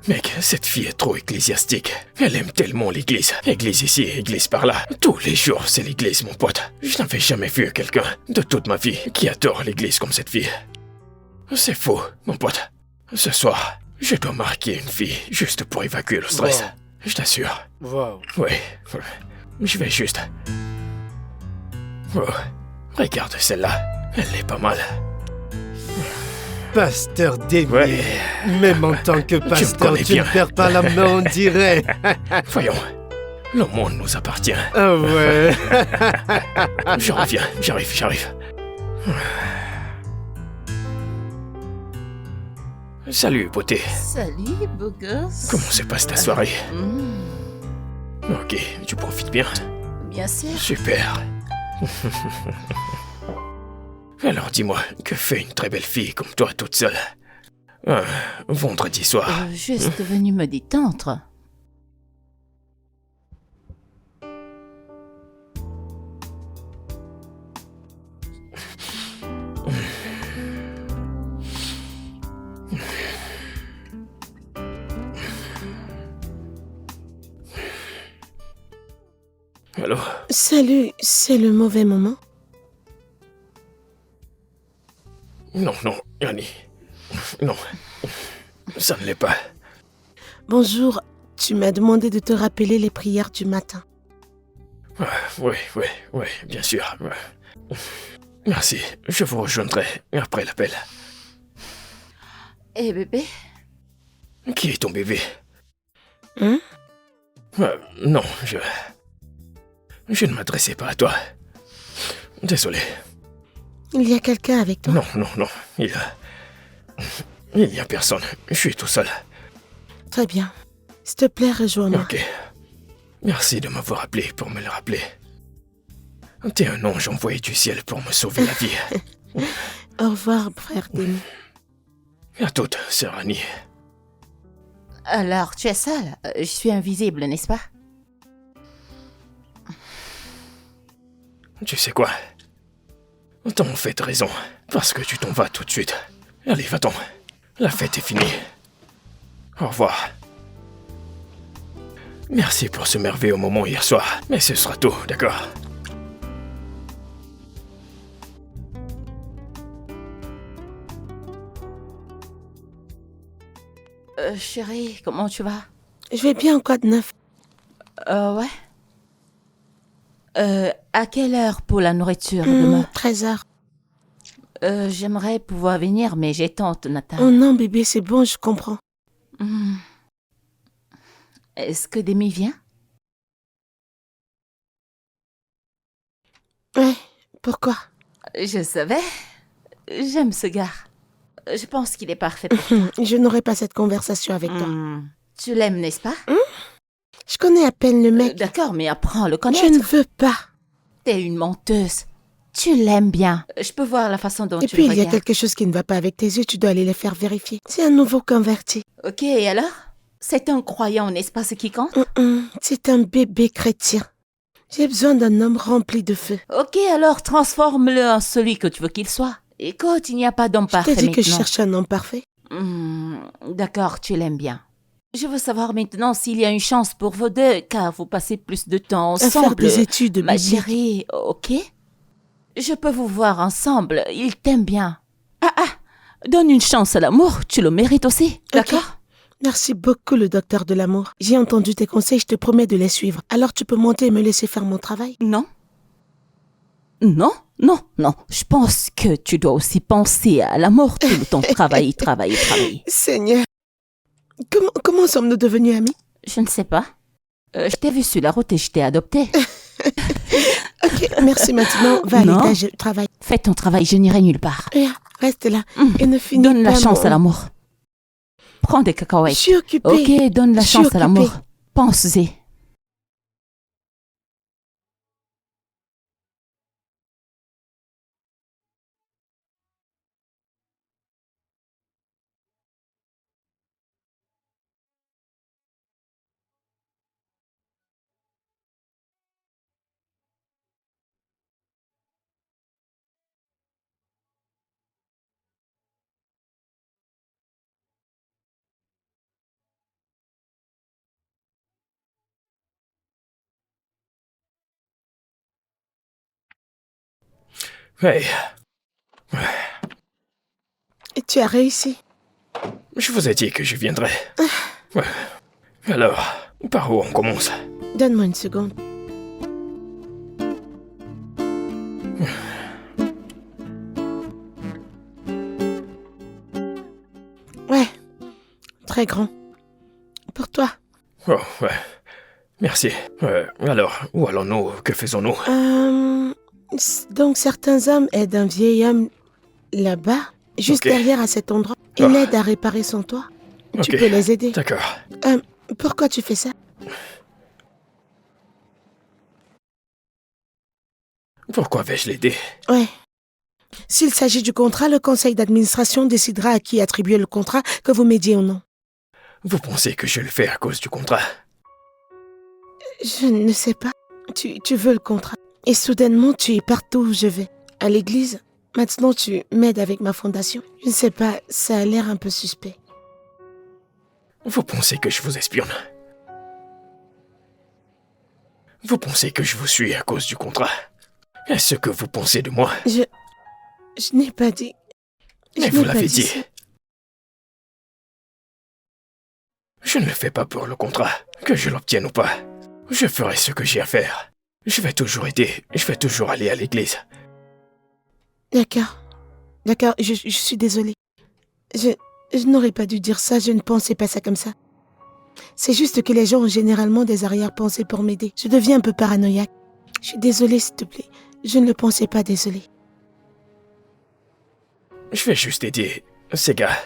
Mec, cette fille est trop ecclésiastique. Elle aime tellement l'église. Église ici, église par là. Tous les jours, c'est l'église, mon pote. Je n'avais jamais vu quelqu'un de toute ma vie qui adore l'église comme cette fille. C'est faux, mon pote. Ce soir, je dois marquer une fille juste pour évacuer le stress. Wow. Je t'assure. Wow. Oui, je vais juste... Oh, regarde celle-là. Elle est pas mal. Pasteur Demi, Ouais. même en tant que pasteur, connais tu bien. ne perds pas la main, on dirait. Voyons, le monde nous appartient. Ah ouais. Je reviens, j'arrive. Salut, beauté. Salut, beau gosse. Comment se passe ta soirée? Hmm, Ok, tu profites bien? bien sûr. Super. Alors dis-moi, que fait une très belle fille comme toi toute seule? Vendredi soir. Juste venu me détendre. Allô? Salut, c'est le mauvais moment? Non, Annie. Non. Ça ne l'est pas. Bonjour, tu m'as demandé de te rappeler les prières du matin. Oui, bien sûr. Merci, je vous rejoindrai après l'appel. Eh bébé, Qui est ton bébé? Hein? Non, je ne m'adressais pas à toi. Désolé. Il y a quelqu'un avec toi? Non. Il n'y a personne. Je suis tout seul. Très bien. S'il te plaît, rejoins-moi. Ok. Merci de m'avoir appelé pour me le rappeler. T'es un ange envoyé du ciel pour me sauver la vie. Au revoir, frère Demi. À toute, sœur Annie. alors tu es seule? Je suis invisible, n'est-ce pas? Tu sais quoi? T'as en fait raison. Parce que tu t'en vas tout de suite. Allez, va-t'en. La fête est finie. Au revoir. Merci pour ce merveilleux moment hier soir. Mais ce sera tout, d'accord? Chérie, comment tu vas? Je vais bien, quoi de neuf? Ouais. À quelle heure pour la nourriture demain? 13h. J'aimerais pouvoir venir, mais j'ai tante, Nathan. Oh non, bébé, c'est bon, je comprends. Est-ce que Demi vient? Ouais, pourquoi? Je savais. J'aime ce gars. Je pense qu'il est parfait pour toi. Je n'aurai pas cette conversation avec toi. Tu l'aimes, n'est-ce pas? Je connais à peine le mec. D'accord, mais apprends à le Je connaître. ne veux pas. T'es une menteuse. Tu l'aimes bien. Je peux voir la façon dont Et tu puis, le il y a regardes. quelque chose qui ne va pas avec tes yeux, tu dois aller les faire vérifier. C'est un nouveau converti. Ok, et alors? C'est un croyant, n'est-ce pas ce qui compte? C'est un bébé chrétien. J'ai besoin d'un homme rempli de feu. Ok, alors transforme-le en celui que tu veux qu'il soit. Écoute, il n'y a pas d'homme Je parfait t'ai dit que je maintenant. cherche un homme parfait. D'accord, tu l'aimes bien. Je veux savoir maintenant s'il y a une chance pour vous deux, car vous passez plus de temps À faire ensemble. des études Ma bibliques. chérie, ok? Je peux vous voir ensemble, il t'aime bien. Donne une chance à l'amour, tu le mérites aussi, d'accord? Merci beaucoup, le docteur de l'amour. J'ai entendu tes conseils, je te promets de les suivre. Alors tu peux monter et me laisser faire mon travail? Non. Non, Non, non, je pense que tu dois aussi penser à la mort tout le temps. Travailler. Seigneur, comment sommes-nous devenus amis? Je ne sais pas. Je t'ai vu sur la route et je t'ai adopté. Ok, merci maintenant. Va à Non. l'étage, je travaille. Fais ton travail, je n'irai nulle part. Rien, reste là et ne finis Donne la pas chance mon- à l'amour. Prends des Je cacahuètes. suis occupée. Ok, donne la Je suis chance à l'amour. occupée. Pense-y. Hey, Et tu as réussi. je vous ai dit que je viendrais. Ouais. Alors, par où on commence? Donne-moi une seconde. Ouais, très grand. Pour toi. Oh, ouais. Merci. Alors, où allons-nous? Que faisons-nous? Donc certains hommes aident un vieil homme là-bas, juste Ok. derrière à cet endroit. Ils Ah. l'aident à réparer son toit. Tu Ok. peux les aider. D'accord. Pourquoi tu fais ça? Pourquoi vais-je l'aider? Ouais. S'il s'agit du contrat, le conseil d'administration décidera à qui attribuer le contrat, que vous m'aidiez ou non. Vous pensez que je le fais à cause du contrat? Je ne sais pas. Tu veux le contrat. Et soudainement, tu es partout où je vais. À l'église. Maintenant, tu m'aides avec ma fondation. Je ne sais pas, ça a l'air un peu suspect. Vous pensez que je vous espionne? Vous pensez que je vous suis à cause du contrat? Est-ce que vous pensez de moi? Je n'ai pas dit... je Mais n'ai vous pas l'avez dit. ça. Je ne le fais pas pour le contrat, que je l'obtienne ou pas. Je ferai ce que j'ai à faire. Je vais toujours aider, je vais toujours aller à l'église. D'accord. D'accord, je suis désolée. Je n'aurais pas dû dire ça, je ne pensais pas ça comme ça. C'est juste que les gens ont généralement des arrière-pensées pour m'aider. Je deviens un peu paranoïaque. Je suis désolée, s'il te plaît. Je ne le pensais pas, désolée. Je vais juste aider ces gars.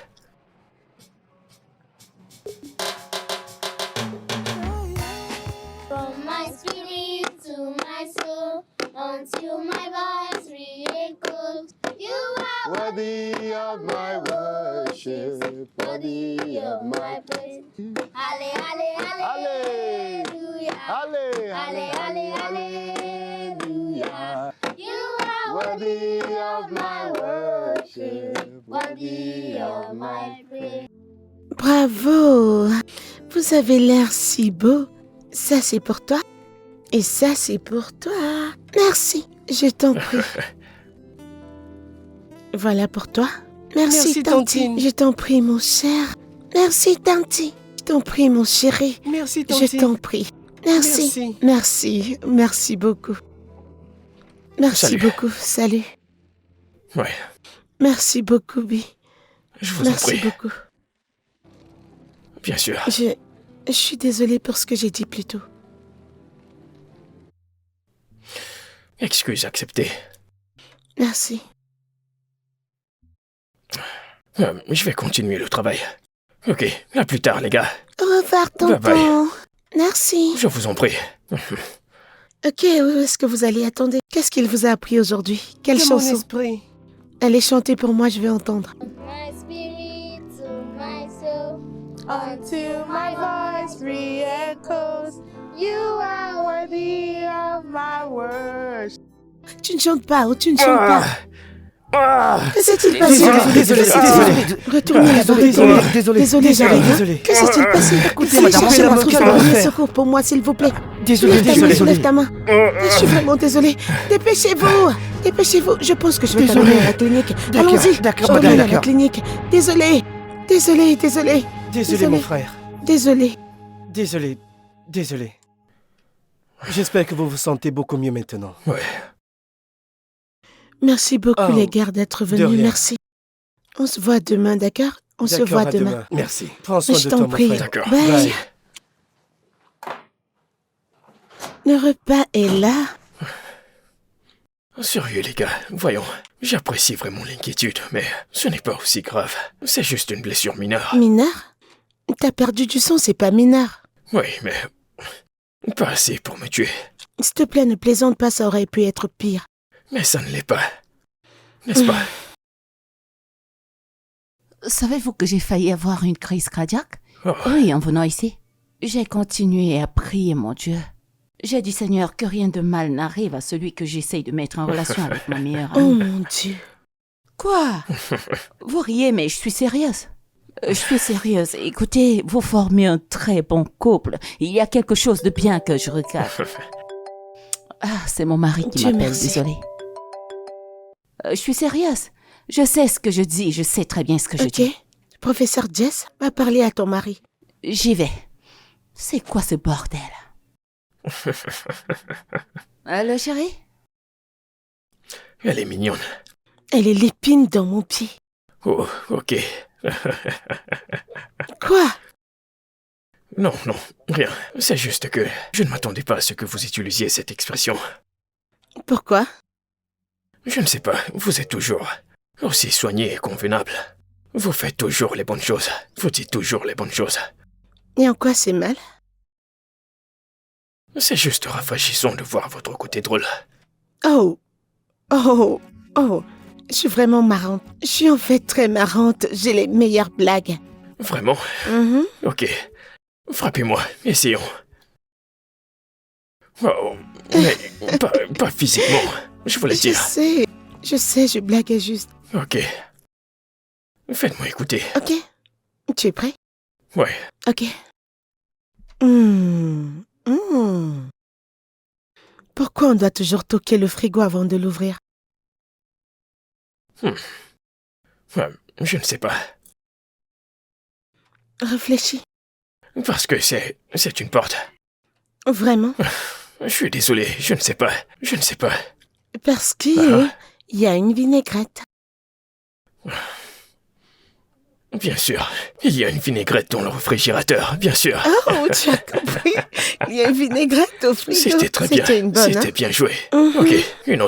From my spirit to my soul, until my voice re-echoes. You are Worthy of my worship, worthy of my praise. Halle, halle, hallelujah. Halle, Halle, halle, hallelujah. You are worthy of my worship, worthy of my praise. Bravo! Vous avez l'air si beau. Ça, c'est pour toi. Et ça, c'est pour toi. Merci. Je t'en prie. Voilà pour toi. Merci, Merci, Tanti. Tantine. Je t'en prie, mon cher. Merci, Tanti. Je t'en prie, mon chéri. Merci, Je Tantine. t'en prie. Merci. Merci. Merci beaucoup. Merci Salut. beaucoup. Salut. Ouais, Merci beaucoup, Bi. je vous en Merci prie. beaucoup. Bien sûr. Je suis désolée pour ce que j'ai dit plus tôt. Excuse acceptée. Merci. Je vais continuer le travail. Ok, à plus tard les gars. Au revoir, Bye bye. tonton. Merci. Je vous en prie. Ok, où est-ce que vous allez? Attendez. Qu'est-ce qu'il vous a appris aujourd'hui? Quelle Que mon chanson? esprit. Allez chanter pour moi, je vais entendre. My spirit to my soul, Until my voice re-echoes, you are worthy of my worship. Tu ne chantes pas ou tu ne chantes pas. Ah, Que s'est-il passé? Désolé, Que s'est-il désolé. passé? Retournez là-bas. Désolé, j'arrive. Désolé. Que s'est-il passé? Écoutez, Allez madame, chercher on mon fait trousse la de premier faire. secours pour moi, s'il vous plaît. Désolé, Lève ta main, désolé. lève ta main. Je suis vraiment désolée. Dépêchez-vous. Dépêchez-vous. Je pense que je vais t'amener à la clinique. Allons-y. d'accord, Je madame, t'emmène à la d'accord. clinique. Désolé. Désolé, désolé. Désolé, mon frère. Désolé. Désolé. Désolé. J'espère que vous vous sentez beaucoup mieux maintenant. ouais. Merci beaucoup, Oh, les gars, d'être de venus. rien. Merci. On se voit demain, d'accord? On se D'accord, voit à demain. Merci. Prends soin Je de t'en toi, mon prie. frère. D'accord. Bye. Bye. Le repas est là. Sérieux, les gars, voyons. J'apprécie vraiment l'inquiétude, mais ce n'est pas aussi grave. C'est juste une blessure mineure. Mineur? T'as perdu du sang, c'est pas mineur. Oui, mais pas assez pour me tuer. S'il te plaît, ne plaisante pas, ça aurait pu être pire. Mais ça ne l'est pas. N'est-ce pas? Savez-vous que j'ai failli avoir une crise cardiaque? Oh, Oui, en venant ici. J'ai continué à prier mon Dieu. J'ai dit, Seigneur, que rien de mal n'arrive à celui que j'essaye de mettre en relation avec ma meilleure Oh amie. mon Dieu. Quoi? Vous riez, mais je suis sérieuse. Je suis sérieuse. Écoutez, vous formez un très bon couple. Il y a quelque chose de bien que je regarde. Ah, c'est mon mari qui Dieu m'appelle, merci. désolée. Je suis sérieuse. Je sais ce que je dis, je sais très bien ce que je Ok. dis. Professeur Jess, va parler à ton mari. J'y vais. C'est quoi ce bordel? Allô, chérie? elle est mignonne. Elle est l'épine dans mon pied. Oh, ok. Quoi? Non, non, rien. C'est juste que je ne m'attendais pas à ce que vous utilisiez cette expression. Pourquoi? Je ne sais pas, vous êtes toujours aussi soigné et convenable. Vous faites toujours les bonnes choses. Vous dites toujours les bonnes choses. Et en quoi c'est mal? C'est juste rafraîchissant de voir votre côté drôle. Oh. Oh. Oh. Je suis vraiment marrante. Je suis en fait très marrante. J'ai les meilleures blagues. Vraiment? Mhm. Ok. Frappez-moi, essayons. Oh, mais pas physiquement, je voulais dire. Je sais, je blaguais juste. Ok. Faites-moi écouter. Ok. Tu es prêt? Ouais. Ok. Pourquoi on doit toujours toquer le frigo avant de l'ouvrir? Je ne sais pas. Réfléchis. Parce que c'est une porte. Vraiment? Je suis désolé, je ne sais pas. Je ne sais pas. Parce que il y a une vinaigrette. Bien sûr. Il y a une vinaigrette dans le réfrigérateur, bien sûr. Oh, tu as compris. Il y a une vinaigrette au frigo. C'était très bien. C'était une bonne, C'était hein? bien joué. Mhm. Ok, une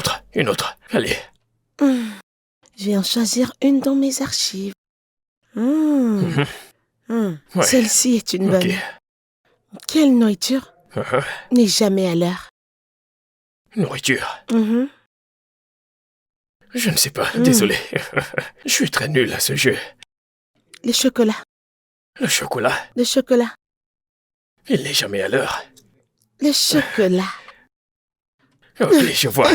autre. Allez. Je vais en choisir une dans mes archives. Ouais. Celle-ci est une bonne. Ok. Quelle nourriture n'est jamais à l'heure? Nourriture. Mhm. Je ne sais pas, désolé. Je suis très nul à ce jeu. Le chocolat. Le chocolat, Le chocolat. il n'est jamais à l'heure. Le chocolat. Ok, je vois.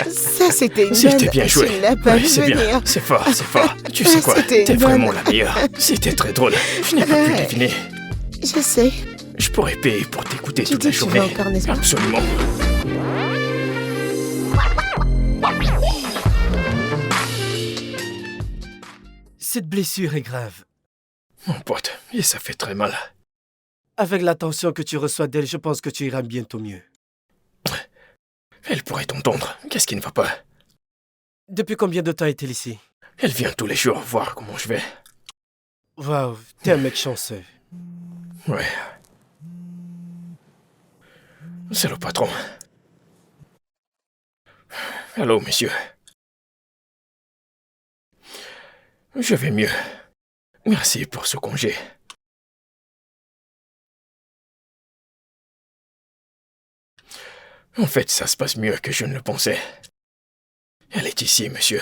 Ça, c'était une bonne. C'était bien joué. Tu ne l'as pas Ouais, vu c'est bien. venir. C'est fort. Tu sais quoi? C'était T'es une vraiment bonne. la meilleure. C'était très drôle. Je n'ai pas pu Ouais. deviner. Je sais. Je pourrais payer pour t'écouter Tu toute dis la que tu journée. vas encore, n'est-ce pas? Absolument. Cette blessure est grave. Mon pote, et ça fait très mal. Avec l'attention que tu reçois d'elle, je pense que tu iras bientôt mieux. Elle pourrait t'entendre. Qu'est-ce qui ne va pas? Depuis combien de temps est-elle ici? Elle vient tous les jours voir comment je vais. Waouh, t'es un mec chanceux. Ouais. C'est le patron. Allô, monsieur. Je vais mieux. Merci pour ce congé. En fait, ça se passe mieux que je ne le pensais. Elle est ici, monsieur.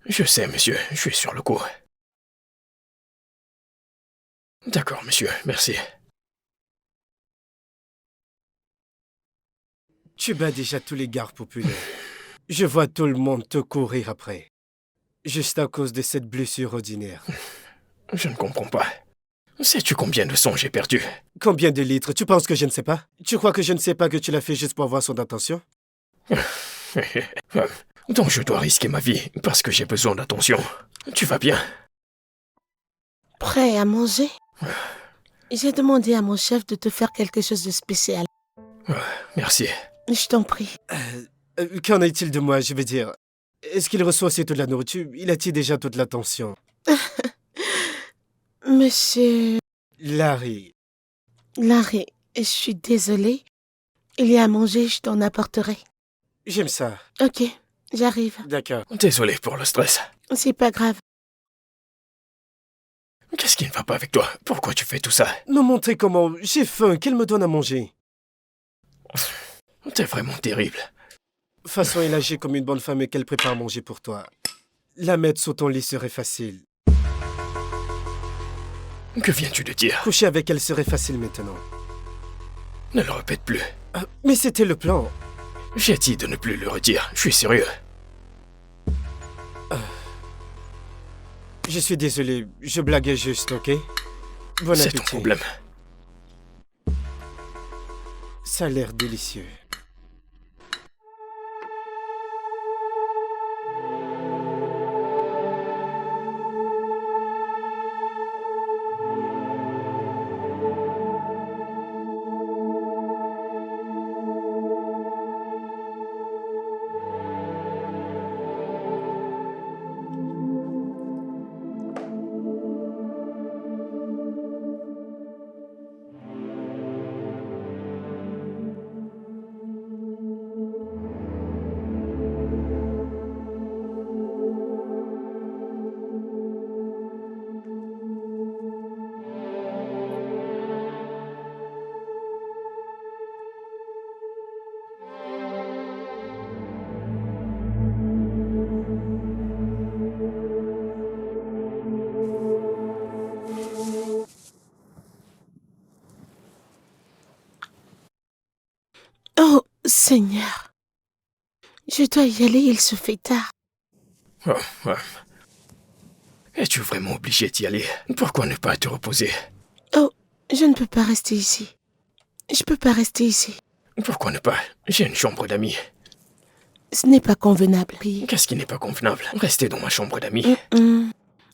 Je sais, monsieur, je suis sur le coup. D'accord, monsieur, merci. Tu bats déjà tous les gares populaires. Je vois tout le monde te courir après. Juste à cause de cette blessure ordinaire. Je ne comprends pas. Sais-tu combien de sang j'ai perdu? Combien de litres? Tu penses que je ne sais pas? Tu crois que je ne sais pas que tu l'as fait juste pour avoir son attention? Donc je dois risquer ma vie parce que j'ai besoin d'attention. Tu vas bien? Prêt à manger? J'ai demandé à mon chef de te faire quelque chose de spécial. Merci. Je t'en prie. Qu'en est-il de moi, je veux dire? Est-ce qu'il reçoit aussi toute la nourriture? Il attire déjà toute l'attention. Monsieur Larry, Larry, je suis désolée. Il y a à manger, je t'en apporterai. j'aime ça. Ok, j'arrive. D'accord. Désolé pour le stress. C'est pas grave. Qu'est-ce qui ne va pas avec toi? Pourquoi tu fais tout ça? Me montrer comment. J'ai faim, qu'elle me donne à manger. T'es vraiment terrible. De toute façon, elle agit comme une bonne femme et qu'elle prépare à manger pour toi. La mettre sous ton lit serait facile. Que viens-tu de dire? Coucher avec elle serait facile maintenant. Ne le répète plus. Mais c'était le plan. J'ai dit de ne plus le redire. Je suis sérieux. Je suis désolé, je blaguais juste, ok? Bon C'est appétit. ton problème. Ça a l'air délicieux. Oh, Seigneur. Je dois y aller, il se fait tard. Oh, ouais. Es-tu vraiment obligé d'y aller? Pourquoi ne pas te reposer? Oh, je ne peux pas rester ici. Je peux pas rester ici. Pourquoi ne pas? J'ai une chambre d'amis. Ce n'est pas convenable. Qu'est-ce qui n'est pas convenable? Rester dans ma chambre d'amis.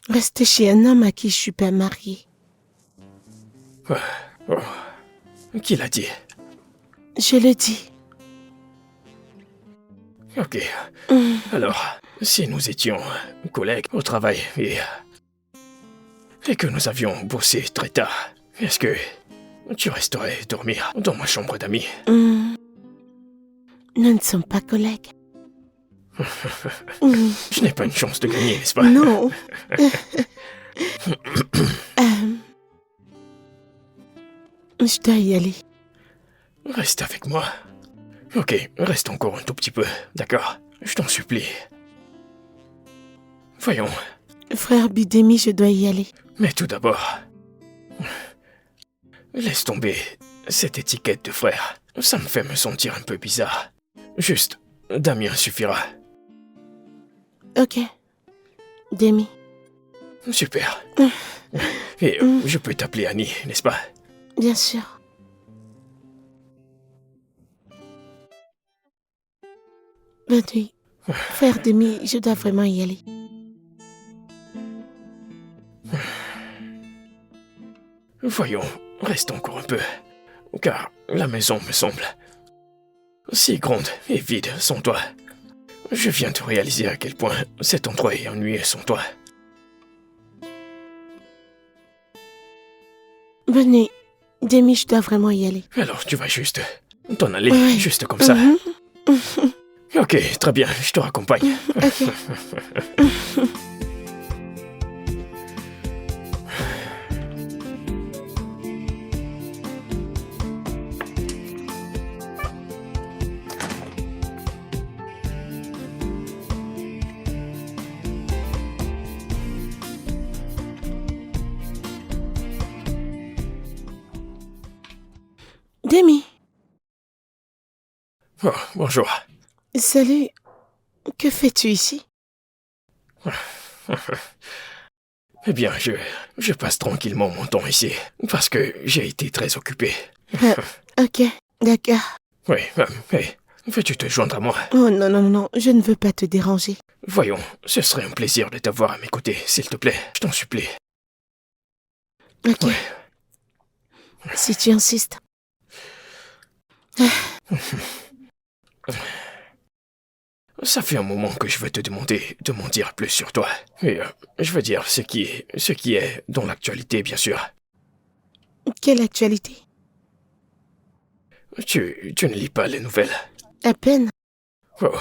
Rester chez un homme à qui je suis pas mariée. Oh. Qui l'a dit? Je le dis. Ok. Alors, si nous étions collègues au travail et que nous avions bossé très tard, est-ce que tu resterais dormir dans ma chambre d'amis? Nous ne sommes pas collègues. Je n'ai pas une chance de gagner, n'est-ce pas? Non. Je dois y aller. Reste avec moi. Ok, reste encore un tout petit peu, d'accord? Je t'en supplie. Voyons. Frère Bidemi, je dois y aller. Mais tout d'abord, laisse tomber cette étiquette de frère. Ça me fait me sentir un peu bizarre. Juste, Damien suffira. Ok. Demi. Super. Et je peux t'appeler Annie, n'est-ce pas? Bien sûr. Bonne nuit. Frère Demi, je dois vraiment y aller. Voyons, reste encore un peu. Car la maison me semble si grande et vide sans toi. Je viens de réaliser à quel point cet endroit est ennuyeux sans toi. Bonne nuit. Demi, je dois vraiment y aller. Alors tu vas juste t'en aller, Ouais. juste comme ça. Ok, très bien, je te raccompagne. Ok. Demi. Oh, bonjour. Salut. Que fais-tu ici? Eh bien, je passe tranquillement mon temps ici, parce que j'ai été très occupé. Ok, d'accord. Oui, hey, veux-tu te joindre à moi? Oh non, non, non, je ne veux pas te déranger. Voyons, ce serait un plaisir de t'avoir à mes côtés, s'il te plaît, je t'en supplie. Ok. Ouais. Si tu insistes. Ça fait un moment que je veux te demander de m'en dire plus sur toi. Et je veux dire ce qui est dans l'actualité, bien sûr. Quelle actualité? Tu ne lis pas les nouvelles. À peine. Oh.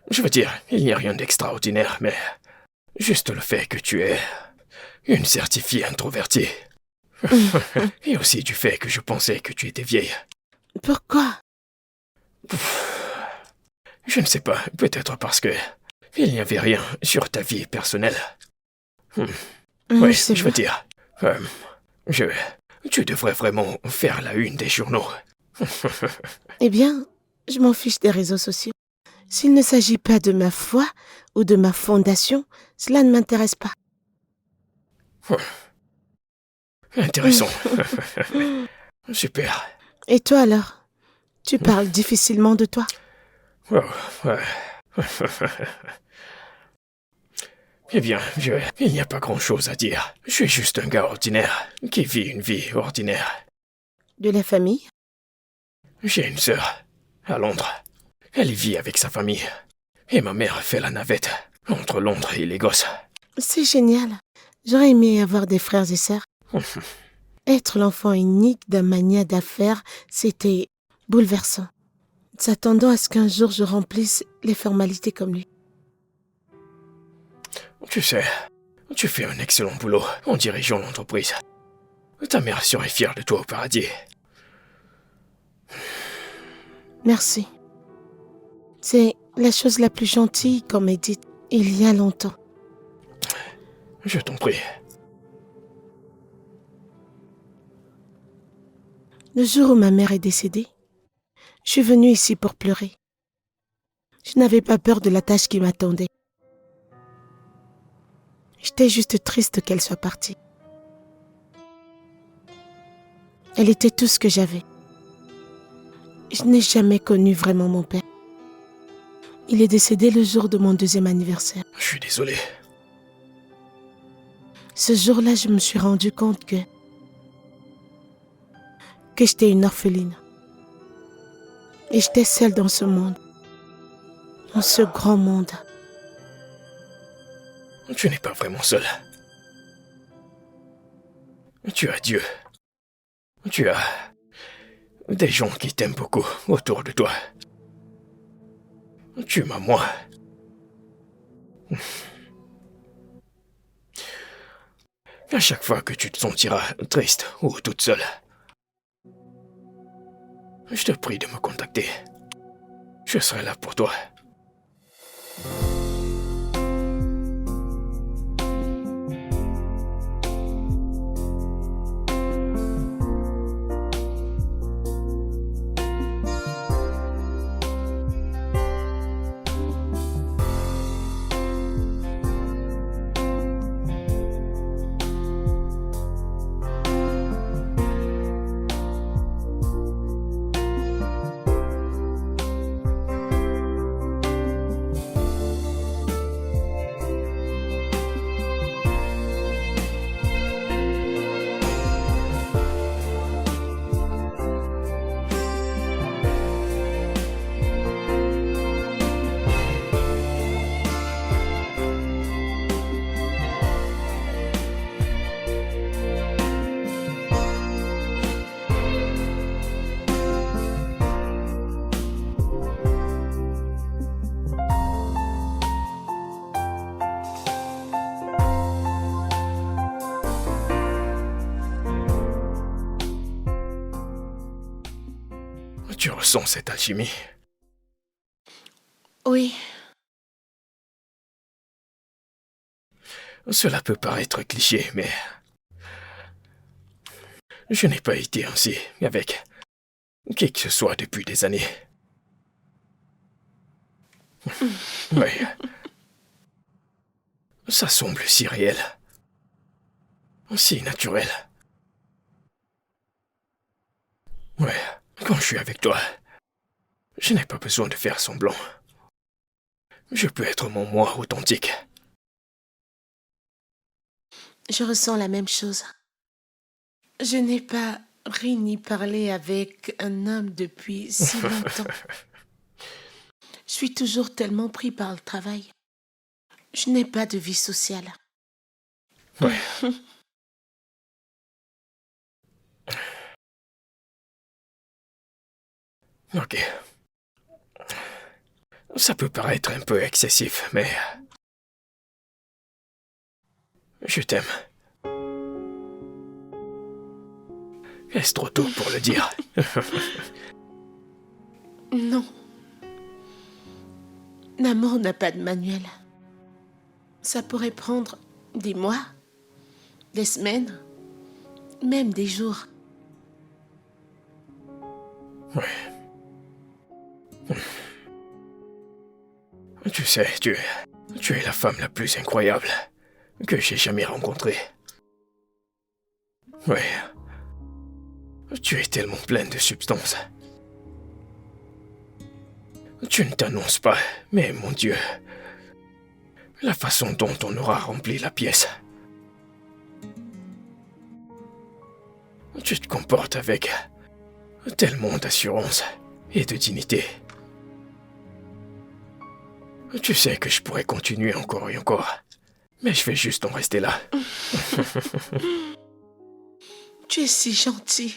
Je veux dire, il n'y a rien d'extraordinaire, mais juste le fait que tu es une certifiée introvertie. Et aussi du fait que je pensais que tu étais vieille. Pourquoi? Je ne sais pas, peut-être parce que il n'y avait rien sur ta vie personnelle. Oui, je veux dire, tu devrais vraiment faire la une des journaux. Eh bien, je m'en fiche des réseaux sociaux. S'il ne s'agit pas de ma foi ou de ma fondation, cela ne m'intéresse pas. Intéressant. Super. Et toi alors? Tu parles difficilement de toi. Oh, ouais. Eh bien, il n'y a pas grand-chose à dire. Je suis juste un gars ordinaire qui vit une vie ordinaire. De la famille? J'ai une sœur à Londres. Elle y vit avec sa famille. Et ma mère fait la navette entre Londres et les gosses. C'est génial. J'aurais aimé avoir des frères et sœurs. Être l'enfant unique d'un magnat d'affaires, c'était bouleversant. S'attendant à ce qu'un jour je remplisse les formalités comme lui. Tu sais, tu fais un excellent boulot en dirigeant l'entreprise. Ta mère serait fière de toi au paradis. Merci. C'est la chose la plus gentille qu'on m'ait dite il y a longtemps. Je t'en prie. Le jour où ma mère est décédée, je suis venue ici pour pleurer. Je n'avais pas peur de la tâche qui m'attendait. J'étais juste triste qu'elle soit partie. Elle était tout ce que j'avais. Je n'ai jamais connu vraiment mon père. Il est décédé le jour de mon 2e anniversaire. Je suis désolé. Ce jour-là, je me suis rendu compte que j'étais une orpheline. Et j'étais seule dans ce monde. Dans ce grand monde. Tu n'es pas vraiment seul. Tu as Dieu. Tu as des gens qui t'aiment beaucoup autour de toi. Tu m'as moi. À chaque fois que tu te sentiras triste ou toute seule, je te prie de me contacter. Je serai là pour toi. Tu ressens cette alchimie? Oui. Cela peut paraître cliché, mais je n'ai pas été ainsi avec qui que ce soit depuis des années. Oui. Ça semble si réel, si naturel. Ouais, quand je suis avec toi, je n'ai pas besoin de faire semblant. Je peux être mon moi authentique. je ressens la même chose. Je n'ai pas ri ni parlé avec un homme depuis si longtemps. Je suis toujours tellement pris par le travail. Je n'ai pas de vie sociale. Ouais. Ok. Ça peut paraître un peu excessif, mais... Je t'aime. Est-ce trop tôt pour le dire? Non. L'amour n'a pas de manuel. Ça pourrait prendre des mois, des semaines, même des jours. Ouais. Tu sais, tu es la femme la plus incroyable que j'ai jamais rencontrée. Ouais. Tu es tellement pleine de substance. Tu ne t'annonces pas, mais mon Dieu, la façon dont on aura rempli la pièce. Tu te comportes avec tellement d'assurance et de dignité. Tu sais que je pourrais continuer encore et encore, mais je vais juste en rester là. Tu es si gentil.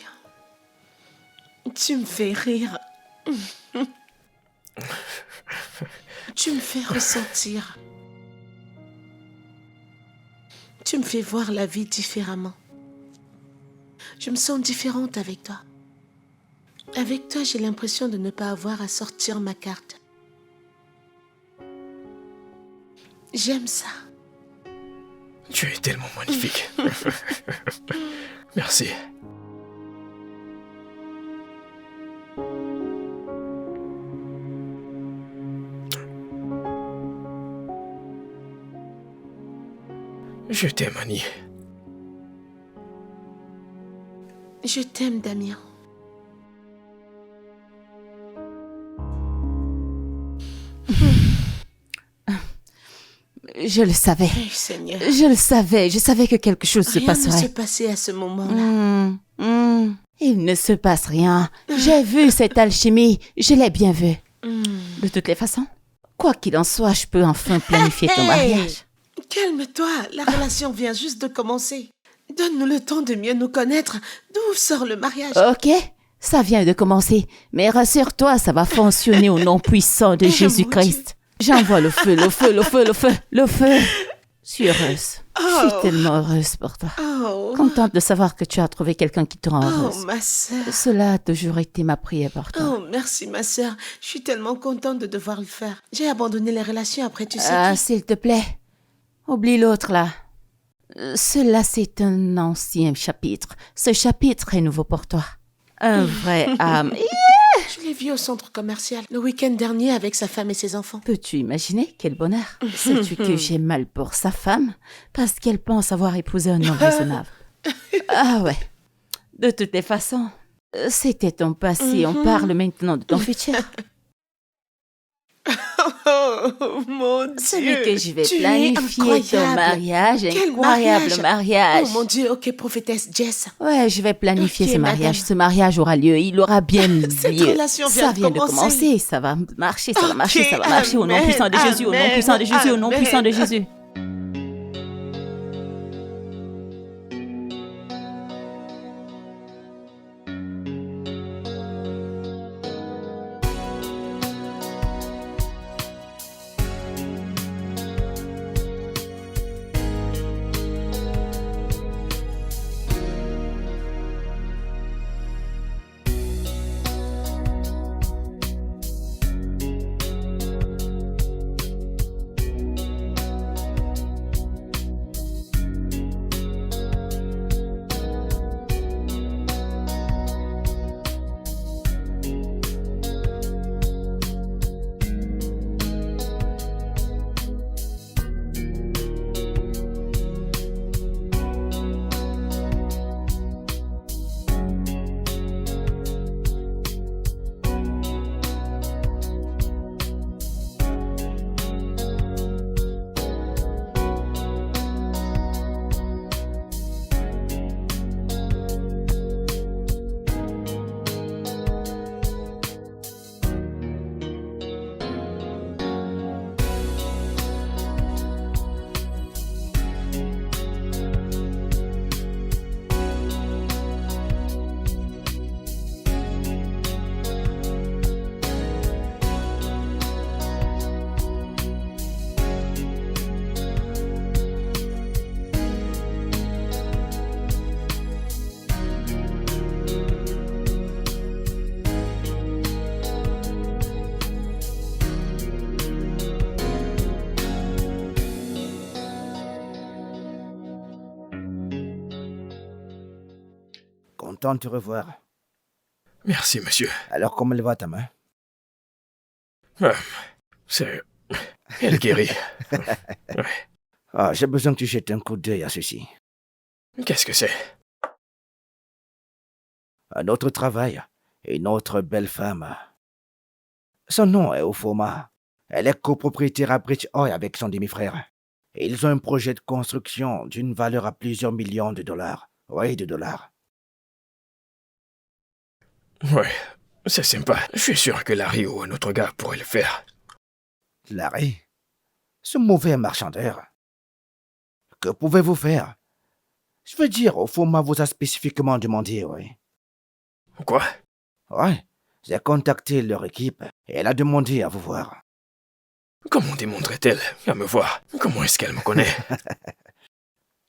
Tu me fais rire. Tu me fais ressentir. Tu me fais voir la vie différemment. Je me sens différente avec toi. Avec toi, j'ai l'impression de ne pas avoir à sortir ma carte. J'aime ça. Tu es tellement magnifique. Merci. Je t'aime, Annie. Je t'aime, Damien. Je le savais. Eh, Seigneur. Je savais que quelque chose se Rien ne se passerait. passait à ce moment-là. Il ne se passe rien. J'ai vu cette alchimie, je l'ai bien vue. De toutes les façons, quoi qu'il en soit, je peux enfin planifier ton Hey! mariage. Calme-toi, la relation vient juste de commencer. Donne-nous le temps de mieux nous connaître. D'où sort le mariage? Ok, ça vient de commencer, mais rassure-toi, ça va fonctionner au nom puissant de mon Jésus-Christ. J'envoie le feu, le feu, le feu, le feu, le feu. Je suis heureuse. Je suis tellement heureuse pour toi. Oh, Contente de savoir que tu as trouvé quelqu'un qui te rend oh, heureuse. ma sœur. Cela a toujours été ma prière pour toi. Oh, merci, ma sœur. Je suis tellement contente de devoir le faire. J'ai abandonné les relations après, tu sais Ah, qui. s'il te plaît, oublie l'autre là. Cela, c'est un ancien chapitre. Ce chapitre est nouveau pour toi. Un vrai âme. Je l'ai vu au centre commercial le week-end dernier avec sa femme et ses enfants. Peux-tu imaginer quel bonheur? Sais-tu que j'ai mal pour sa femme parce qu'elle pense avoir épousé un homme raisonnable? Ah ouais. De toutes les façons, c'était ton passé. On parle maintenant de ton futur. Oh, mon Dieu. Celui que je vais Tu es planifier ton incroyable. mariage, Quel incroyable mariage. Oh mon Dieu, ok, prophétesse Jess. Ouais, je vais planifier Ok, ce mariage. madame. Ce mariage aura lieu. Il aura bien Cette lieu. relation vient Ça de vient de commencer. commencer. Ça va marcher, ça va marcher, ça va marcher. Au nom amen, puissant de Jésus, au nom amen, puissant de Jésus, au nom amen. puissant de Jésus. content de te revoir. Merci, monsieur. Alors, comment elle va ta main? C'est... Elle guérit. Ah, j'ai besoin que tu jettes un coup d'œil à ceci. Qu'est-ce que c'est? Un autre travail et une autre belle femme. Son nom est Ofoma. Elle est copropriétaire à Bridgeoy avec son demi-frère. Et ils ont un projet de construction d'une valeur à plusieurs millions de dollars. Oui, de dollars. Ouais, c'est sympa. Je suis sûr que Larry ou un autre gars pourrait le faire. Larry, ce mauvais marchandeur. Que pouvez-vous faire? Je veux dire, Ofoma vous a spécifiquement demandé, oui. Quoi? Ouais, j'ai contacté leur équipe et elle a demandé à vous voir. Comment démontrait-elle à me voir? Comment est-ce qu'elle me connaît?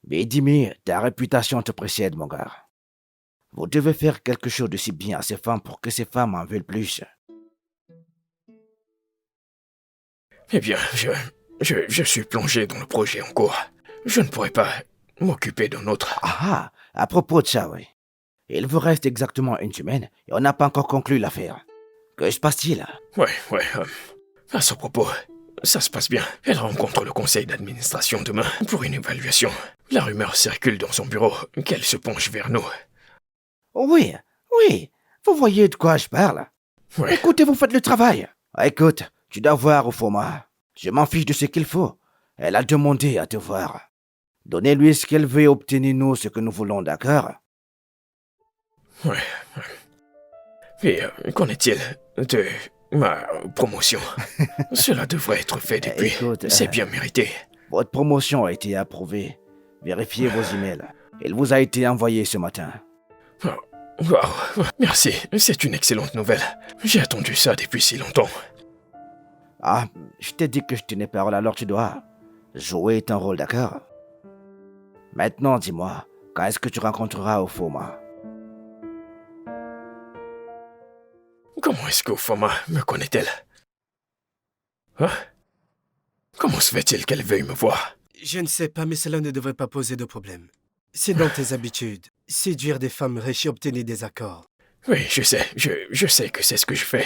Mais dis-moi, ta réputation te précède, mon gars. Vous devez faire quelque chose de si bien à ces femmes pour que ces femmes en veulent plus. Eh bien, je suis plongé dans le projet en cours. Je ne pourrais pas m'occuper d'un autre. Ah, à propos de ça, oui. Il vous reste exactement une semaine et on n'a pas encore conclu l'affaire. Que se passe-t-il? Ouais, à ce propos, ça se passe bien. Elle rencontre le conseil d'administration demain pour une évaluation. La rumeur circule dans son bureau qu'elle se penche vers nous. Oui, vous voyez de quoi je parle. Ouais. Écoutez, vous faites le travail. Écoute, tu dois voir Ofoma. Je m'en fiche de ce qu'il faut. Elle a demandé à te voir. Donnez-lui ce qu'elle veut et obtenez-nous ce que nous voulons, d'accord? Ouais. Et qu'en est-il de ma promotion? Cela devrait être fait depuis. Écoute, c'est bien mérité. Votre promotion a été approuvée. Vérifiez vos emails. Il vous a été envoyé ce matin. Wow, merci, c'est une excellente nouvelle. J'ai attendu ça depuis si longtemps. Ah, je t'ai dit que je tenais parole, alors tu dois jouer ton rôle, d'accord? Maintenant, dis-moi, quand est-ce que tu rencontreras Ofoma? Comment est-ce qu'Ofoma me connaît-elle? Hein? Comment se fait-il qu'elle veuille me voir? Je ne sais pas, mais cela ne devrait pas poser de problème. C'est dans tes habitudes. Séduire des femmes riches et obtenir des accords. Oui, je sais. Je sais que c'est ce que je fais.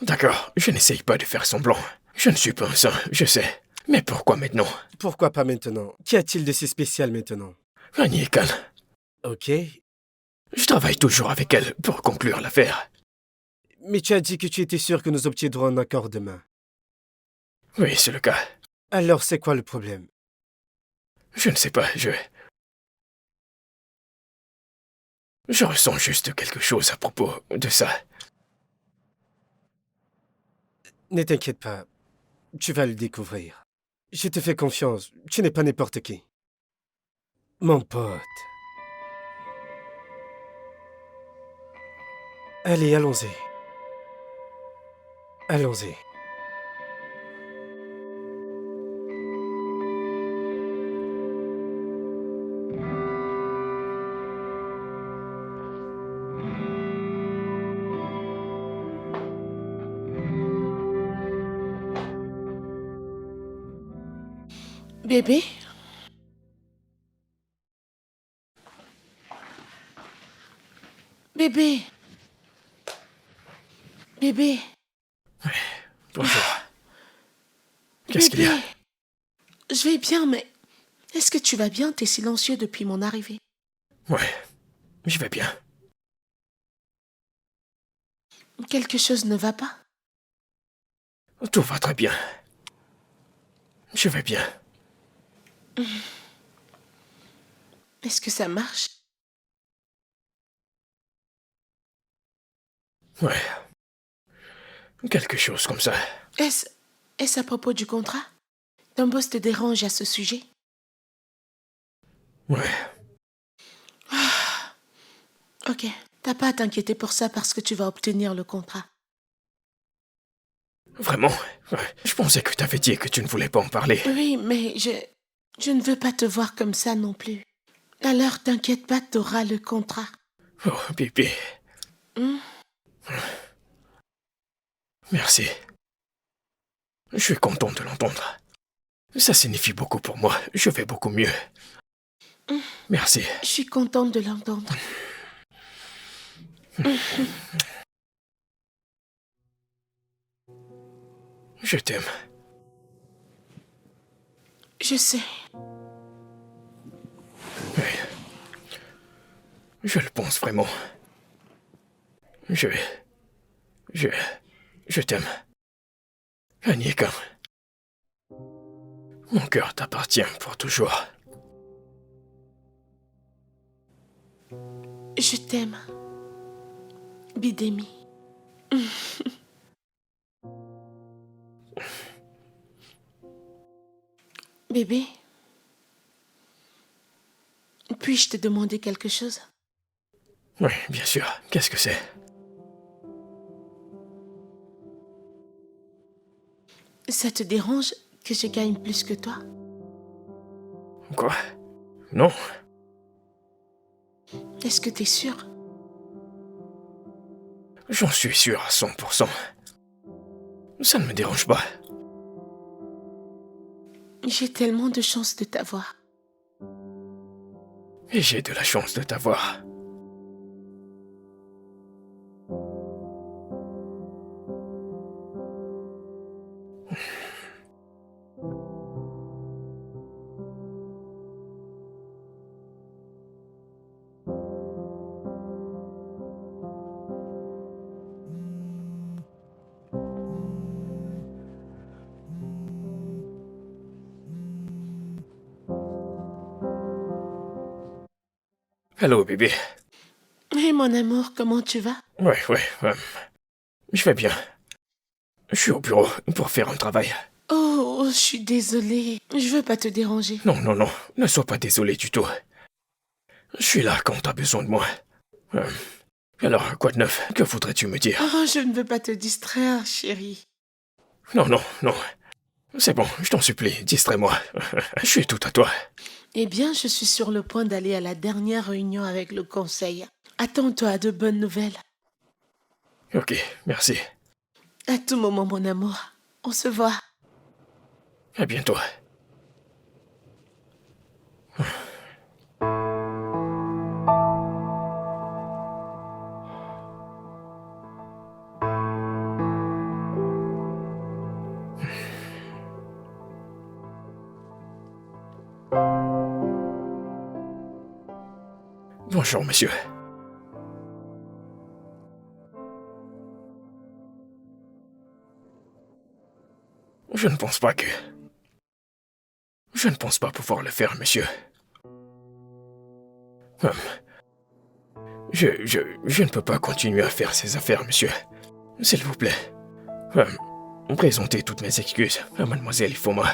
D'accord, je n'essaye pas de faire semblant. Je ne suis pas un saint, je sais. Mais pourquoi maintenant? Pourquoi pas maintenant? Qu'y a-t-il de si spécial maintenant? Annie Khan. Ok. Je travaille toujours avec elle pour conclure l'affaire. Mais tu as dit que tu étais sûr que nous obtiendrons un accord demain. Oui, c'est le cas. Alors c'est quoi le problème? Je ne sais pas, Je ressens juste quelque chose à propos de ça. Ne t'inquiète pas. Tu vas le découvrir. Je te fais confiance. Tu n'es pas n'importe qui. Mon pote. Allez, allons-y. Allons-y. Bébé? Bébé? Bébé? Bonjour. Qu'est-ce qu'il y a? Bébé, je vais bien, mais est-ce que tu vas bien? T'es silencieux depuis mon arrivée. Ouais, je vais bien. Quelque chose ne va pas? Tout va très bien. Je vais bien. Est-ce que ça marche? Ouais. Quelque chose comme ça. Est-ce à propos du contrat? Ton boss te dérange à ce sujet? Ouais. Ok, t'as pas à t'inquiéter pour ça parce que tu vas obtenir le contrat. Vraiment? Ouais. Je pensais que t'avais dit que tu ne voulais pas en parler. Oui, mais je ne veux pas te voir comme ça non plus. Alors t'inquiète pas, t'auras le contrat. Oh, bébé. Hmm? Merci. Je suis content de l'entendre. Ça signifie beaucoup pour moi. Je vais beaucoup mieux. Merci. Je suis contente de l'entendre. Je t'aime. Je sais. Oui. Je le pense vraiment. Je t'aime. Anieka. Mon cœur t'appartient pour toujours. Je t'aime. Bidemi. Bébé, puis-je te demander quelque chose? Oui, bien sûr. Qu'est-ce que c'est? Ça te dérange que je gagne plus que toi? Quoi? Non. Est-ce que t'es sûr? J'en suis sûr à 100%. Ça ne me dérange pas. J'ai tellement de chance de t'avoir. Et j'ai de la chance de t'avoir. Allô, bébé. Hé, mon amour, comment tu vas? Ouais. Je vais bien. Je suis au bureau pour faire un travail. Oh, je suis désolée. Je veux pas te déranger. Non. Ne sois pas désolé du tout. Je suis là quand t'as besoin de moi. Alors, quoi de neuf? Que voudrais-tu me dire? Oh, je ne veux pas te distraire, chérie. Non. C'est bon, je t'en supplie, distrais-moi. Je suis tout à toi. Eh bien, je suis sur le point d'aller à la dernière réunion avec le conseil. Attends-toi à de bonnes nouvelles. Ok, merci. À tout moment, mon amour. On se voit. À bientôt. Bonjour, monsieur. Je ne pense pas pouvoir le faire, monsieur. Je ne peux pas continuer à faire ces affaires, monsieur. S'il vous plaît. Présentez toutes mes excuses à mademoiselle Ifoma.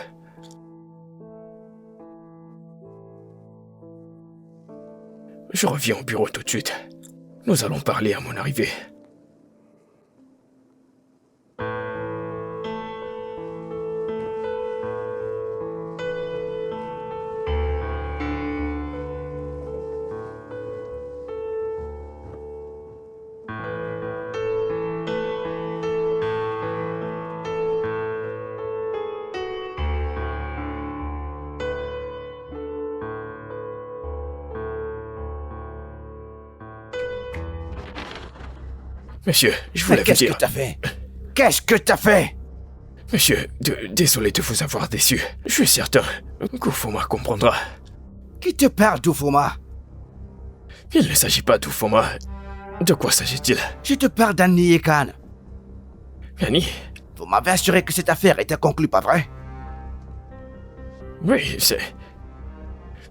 Je reviens au bureau tout de suite. Nous allons parler à mon arrivée. Monsieur, je voulais vous Qu'est-ce dire... que t'as fait? Qu'est-ce que t'as fait? Monsieur, désolé de vous avoir déçu. Je suis certain qu'Ufoma comprendra. Qui te parle d'Ufoma? Il ne s'agit pas d'Ufoma. De quoi s'agit-il? Je te parle d'Annie Ekan. Annie? Vous m'avez assuré que cette affaire était conclue, pas vrai? Oui, c'est...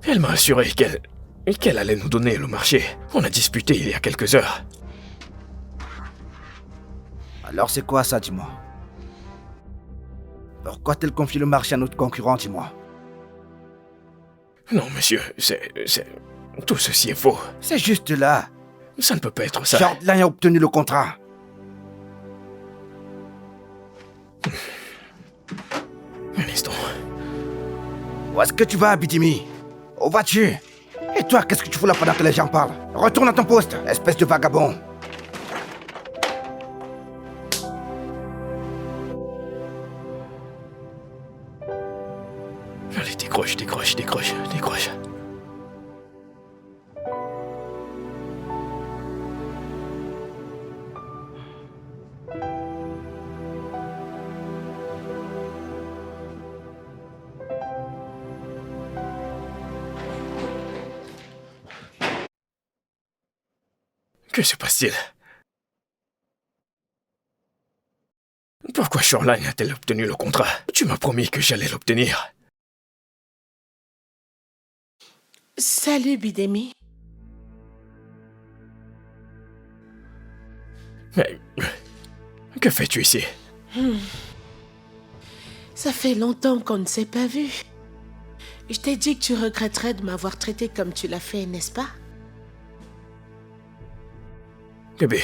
Elle m'a assuré qu'elle allait nous donner le marché. On a disputé il y a quelques heures. Alors c'est quoi ça, dis-moi? Pourquoi t'as confié le marché à notre concurrent, dis-moi? Non, monsieur, tout ceci est faux. C'est juste là. Ça ne peut pas être ça. Shortline a obtenu le contrat. Un instant. Où est-ce que tu vas, Bidimi? Où vas-tu? Et toi, qu'est-ce que tu fous là pendant que les gens parlent? Retourne à ton poste, espèce de vagabond. Allez, décroche. Que se passe-t-il? Pourquoi Shoreline a-t-elle obtenu le contrat? Tu m'as promis que j'allais l'obtenir. Salut, Bidemi. Mais... que fais-tu ici? Ça fait longtemps qu'on ne s'est pas vu. Je t'ai dit que tu regretterais de m'avoir traité comme tu l'as fait, n'est-ce pas? Bébé,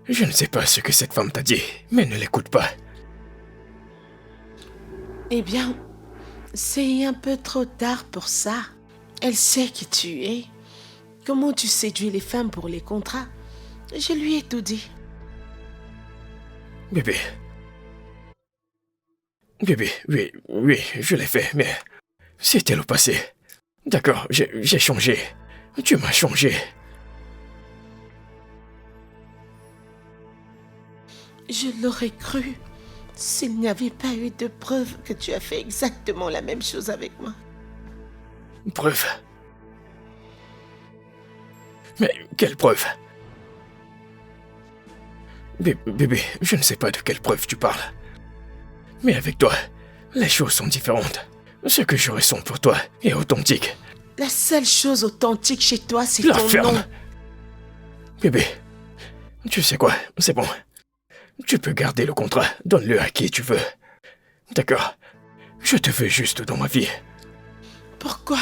je ne sais pas ce que cette femme t'a dit, mais ne l'écoute pas. Eh bien, c'est un peu trop tard pour ça. Elle sait qui tu es. Comment tu séduis les femmes pour les contrats. Je lui ai tout dit. Bébé, oui, je l'ai fait, mais c'était le passé. D'accord, j'ai changé. Tu m'as changé. Je l'aurais cru s'il n'y avait pas eu de preuve que tu as fait exactement la même chose avec moi. Preuve? Mais quelle preuve? Bébé, je ne sais pas de quelle preuve tu parles. Mais avec toi, les choses sont différentes. Ce que je ressens pour toi est authentique. La seule chose authentique chez toi, c'est La ton ferme. nom. Bébé, tu sais quoi, c'est bon. Tu peux garder le contrat, donne-le à qui tu veux. D'accord, je te veux juste dans ma vie. Pourquoi?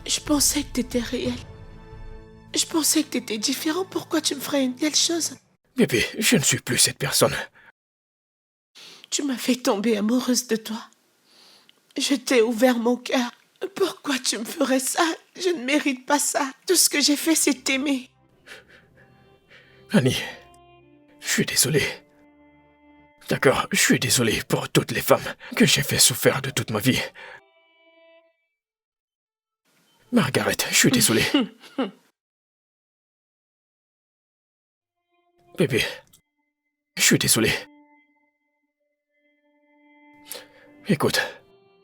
Je pensais que t'étais réel. Je pensais que t'étais différent. Pourquoi tu me ferais une telle chose? Bébé, je ne suis plus cette personne. Tu m'as fait tomber amoureuse de toi. Je t'ai ouvert mon cœur. Pourquoi tu me ferais ça? Je ne mérite pas ça. Tout ce que j'ai fait, c'est t'aimer. Annie, je suis désolé. D'accord, je suis désolé pour toutes les femmes que j'ai fait souffrir de toute ma vie. Margaret, je suis désolé. Bébé, je suis désolé. Écoute,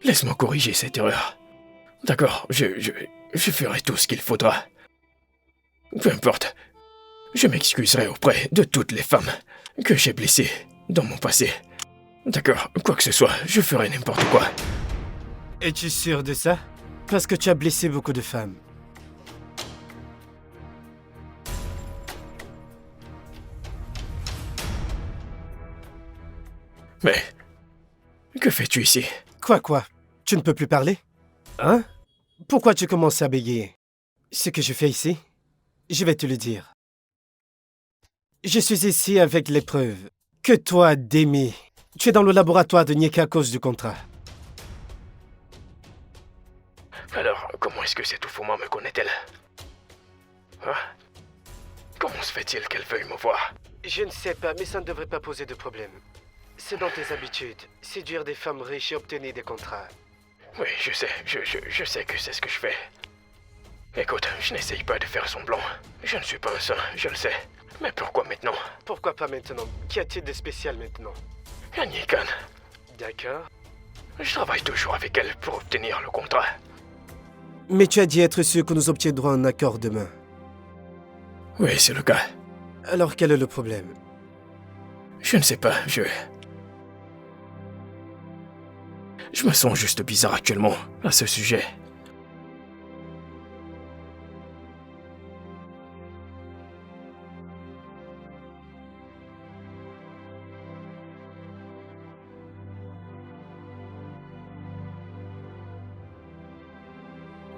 laisse-moi corriger cette erreur. D'accord, je ferai tout ce qu'il faudra. Peu importe, je m'excuserai auprès de toutes les femmes que j'ai blessées dans mon passé. D'accord, quoi que ce soit, je ferai n'importe quoi. Es-tu sûr de ça? Parce que tu as blessé beaucoup de femmes. Mais, que fais-tu ici? Quoi? Tu ne peux plus parler? Hein? Pourquoi tu commences à bégayer? Ce que je fais ici, je vais te le dire. Je suis ici avec les preuves que toi, Demi, tu es dans le laboratoire de Nyeka à cause du contrat. Alors, comment est-ce que cette Ufuma me connaît-elle? Hein? Comment se fait-il qu'elle veuille me voir? Je ne sais pas, mais ça ne devrait pas poser de problème. C'est dans tes habitudes, séduire des femmes riches et obtenir des contrats. Oui, je sais, je sais que c'est ce que je fais. Écoute, je n'essaye pas de faire semblant. Je ne suis pas un saint, je le sais. Mais pourquoi maintenant? Pourquoi pas maintenant? Qu'y a-t-il de spécial maintenant? Annie Khan, D'accord. je travaille toujours avec elle pour obtenir le contrat. Mais tu as dit être sûr que nous obtiendrons un accord demain. Oui, c'est le cas. Alors quel est le problème? Je ne sais pas, Je me sens juste bizarre actuellement à ce sujet.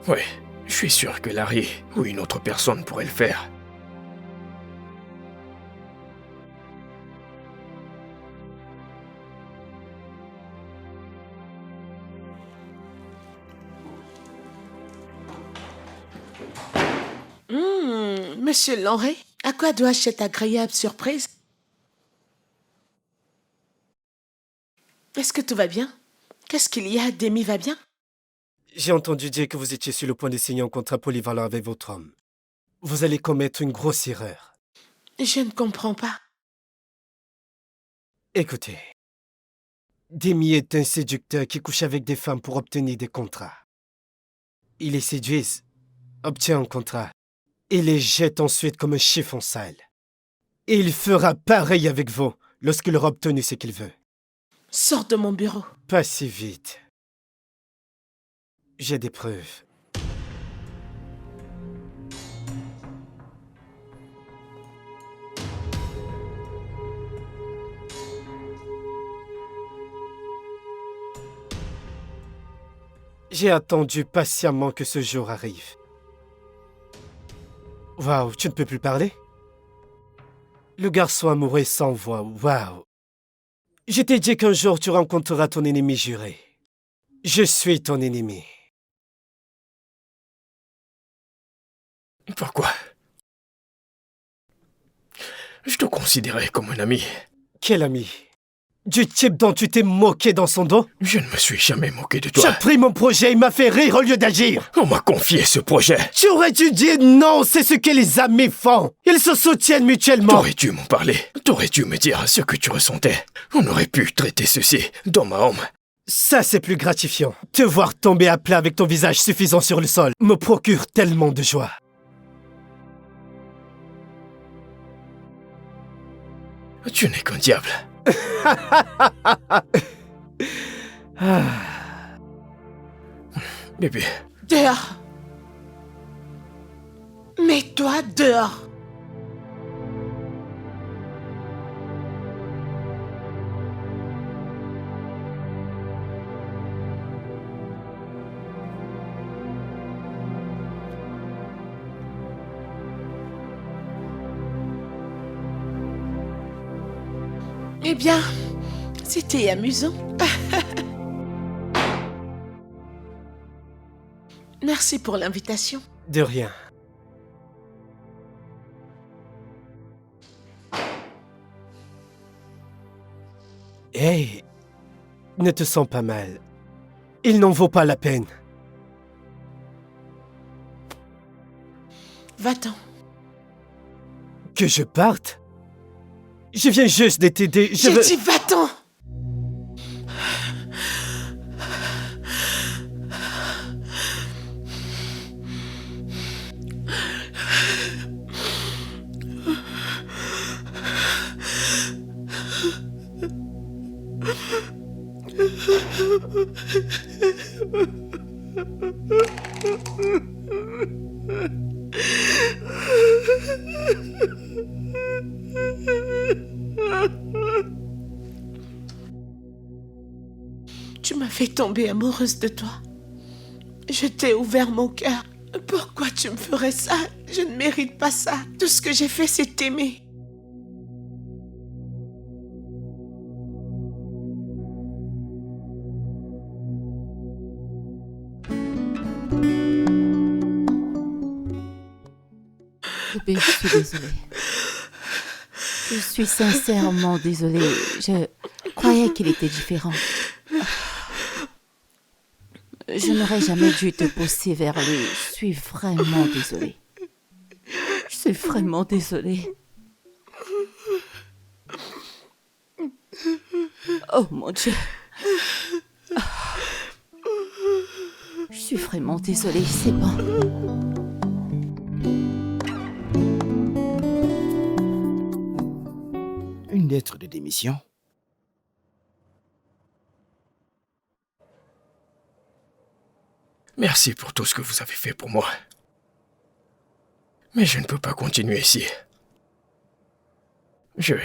Oui, je suis sûr que Larry ou une autre personne pourrait le faire. Monsieur Lanray, à quoi dois-je cette agréable surprise? Est-ce que tout va bien? Qu'est-ce qu'il y a? Demi va bien? J'ai entendu dire que vous étiez sur le point de signer un contrat polyvalent avec votre homme. Vous allez commettre une grosse erreur. Je ne comprends pas. Écoutez, Demi est un séducteur qui couche avec des femmes pour obtenir des contrats. Il les séduit obtient un contrat et les jette ensuite comme un chiffon sale. Et il fera pareil avec vous lorsqu'il aura obtenu ce qu'il veut. Sors de mon bureau. Pas si vite. J'ai des preuves. J'ai attendu patiemment que ce jour arrive. Waouh, tu ne peux plus parler? Le garçon amoureux sans voix, waouh. Je t'ai dit qu'un jour tu rencontreras ton ennemi juré. Je suis ton ennemi. Pourquoi? Je te considérais comme un ami. Quel ami? Du type dont tu t'es moqué dans son dos? Je ne me suis jamais moqué de Tu toi. as pris mon projet et m'a fait rire au lieu d'agir. On m'a confié ce projet. Tu aurais dû dire non, c'est ce que les amis font. Ils se soutiennent mutuellement. T'aurais dû m'en parler. T'aurais dû me dire ce que tu ressentais. On aurait pu traiter ceci d'homme à homme. Ça, c'est plus gratifiant. Te voir tomber à plat avec ton visage suffisant sur le sol me procure tellement de joie. Tu n'es qu'un diable. Bébé, Dehors. Mets-toi dehors. Eh bien, c'était amusant. Merci pour l'invitation. De rien. Hey, ne te sens pas mal. Il n'en vaut pas la peine. Va-t'en. Que je parte? Je viens juste de t'aider. J'ai dit va-t'en. Tu m'as fait tomber amoureuse de toi. Je t'ai ouvert mon cœur. Pourquoi tu me ferais ça? Je ne mérite pas ça. Tout ce que j'ai fait, c'est t'aimer. Bébé, je suis désolée. Je suis sincèrement désolée. Je croyais qu'il était différent. Je n'aurais jamais dû te pousser vers lui. Je suis vraiment désolée. Je suis vraiment désolée. Oh mon Dieu. Je suis vraiment désolée, c'est bon. Une lettre de démission? merci pour tout ce que vous avez fait pour moi. Mais je ne peux pas continuer ici. J'ai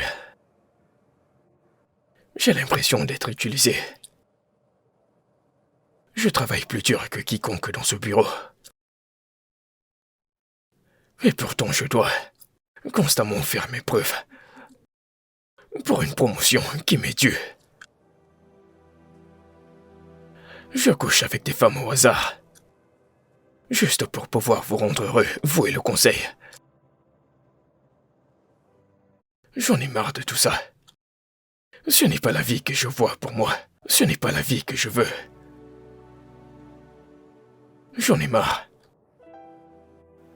l'impression d'être utilisé. Je travaille plus dur que quiconque dans ce bureau. Et pourtant je dois constamment faire mes preuves pour une promotion qui m'est due. Je couche avec des femmes au hasard, juste pour pouvoir vous rendre heureux, vous et le conseil. J'en ai marre de tout ça. Ce n'est pas la vie que je vois pour moi. Ce n'est pas la vie que je veux. J'en ai marre.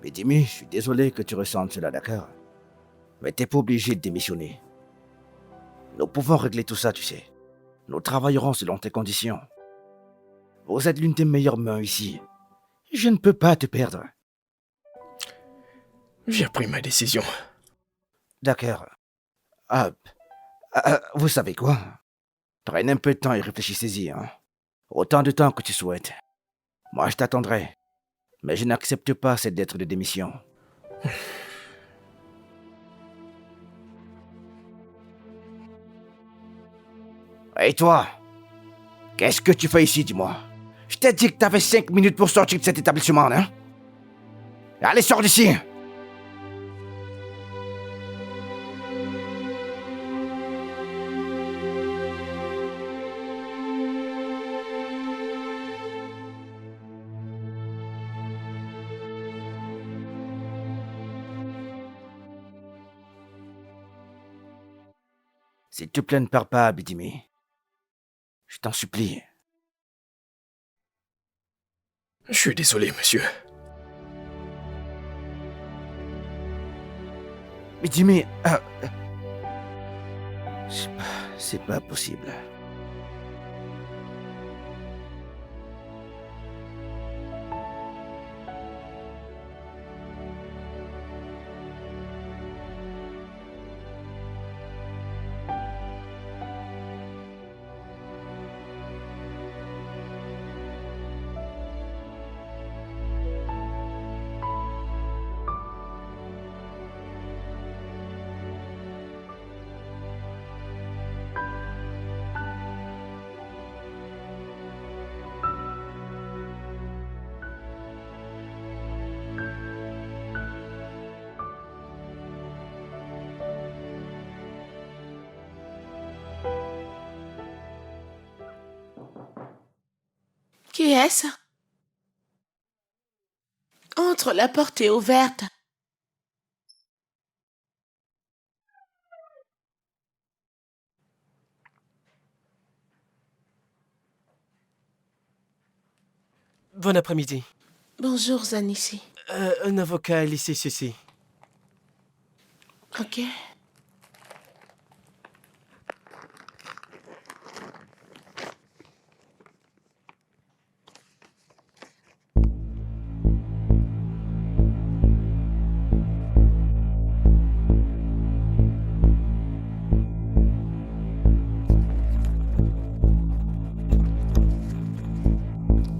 Mais Dimi, je suis désolé que tu ressentes cela, d'accord? Mais t'es pas obligé de démissionner. Nous pouvons régler tout ça, tu sais. Nous travaillerons selon tes conditions. Vous êtes l'une des meilleures mains ici. Je ne peux pas te perdre. J'ai pris ma décision. D'accord. Vous savez quoi? Prenez un peu de temps et réfléchissez-y. Hein. Autant de temps que tu souhaites. Moi, je t'attendrai. Mais je n'accepte pas cette lettre de démission. Et toi? Qu'est-ce que tu fais ici, dis-moi? Je t'ai dit que t'avais 5 minutes pour sortir de cet établissement, hein? Allez, sors d'ici! S'il te plaît, ne pars pas, Bidimi. Je t'en supplie. Je suis désolé, monsieur. Bidimi, c'est pas possible. Qui est-ce? Entre, la porte est ouverte. Bon après-midi. Bonjour, Zanissi. Un avocat a laissé ceci. Ok.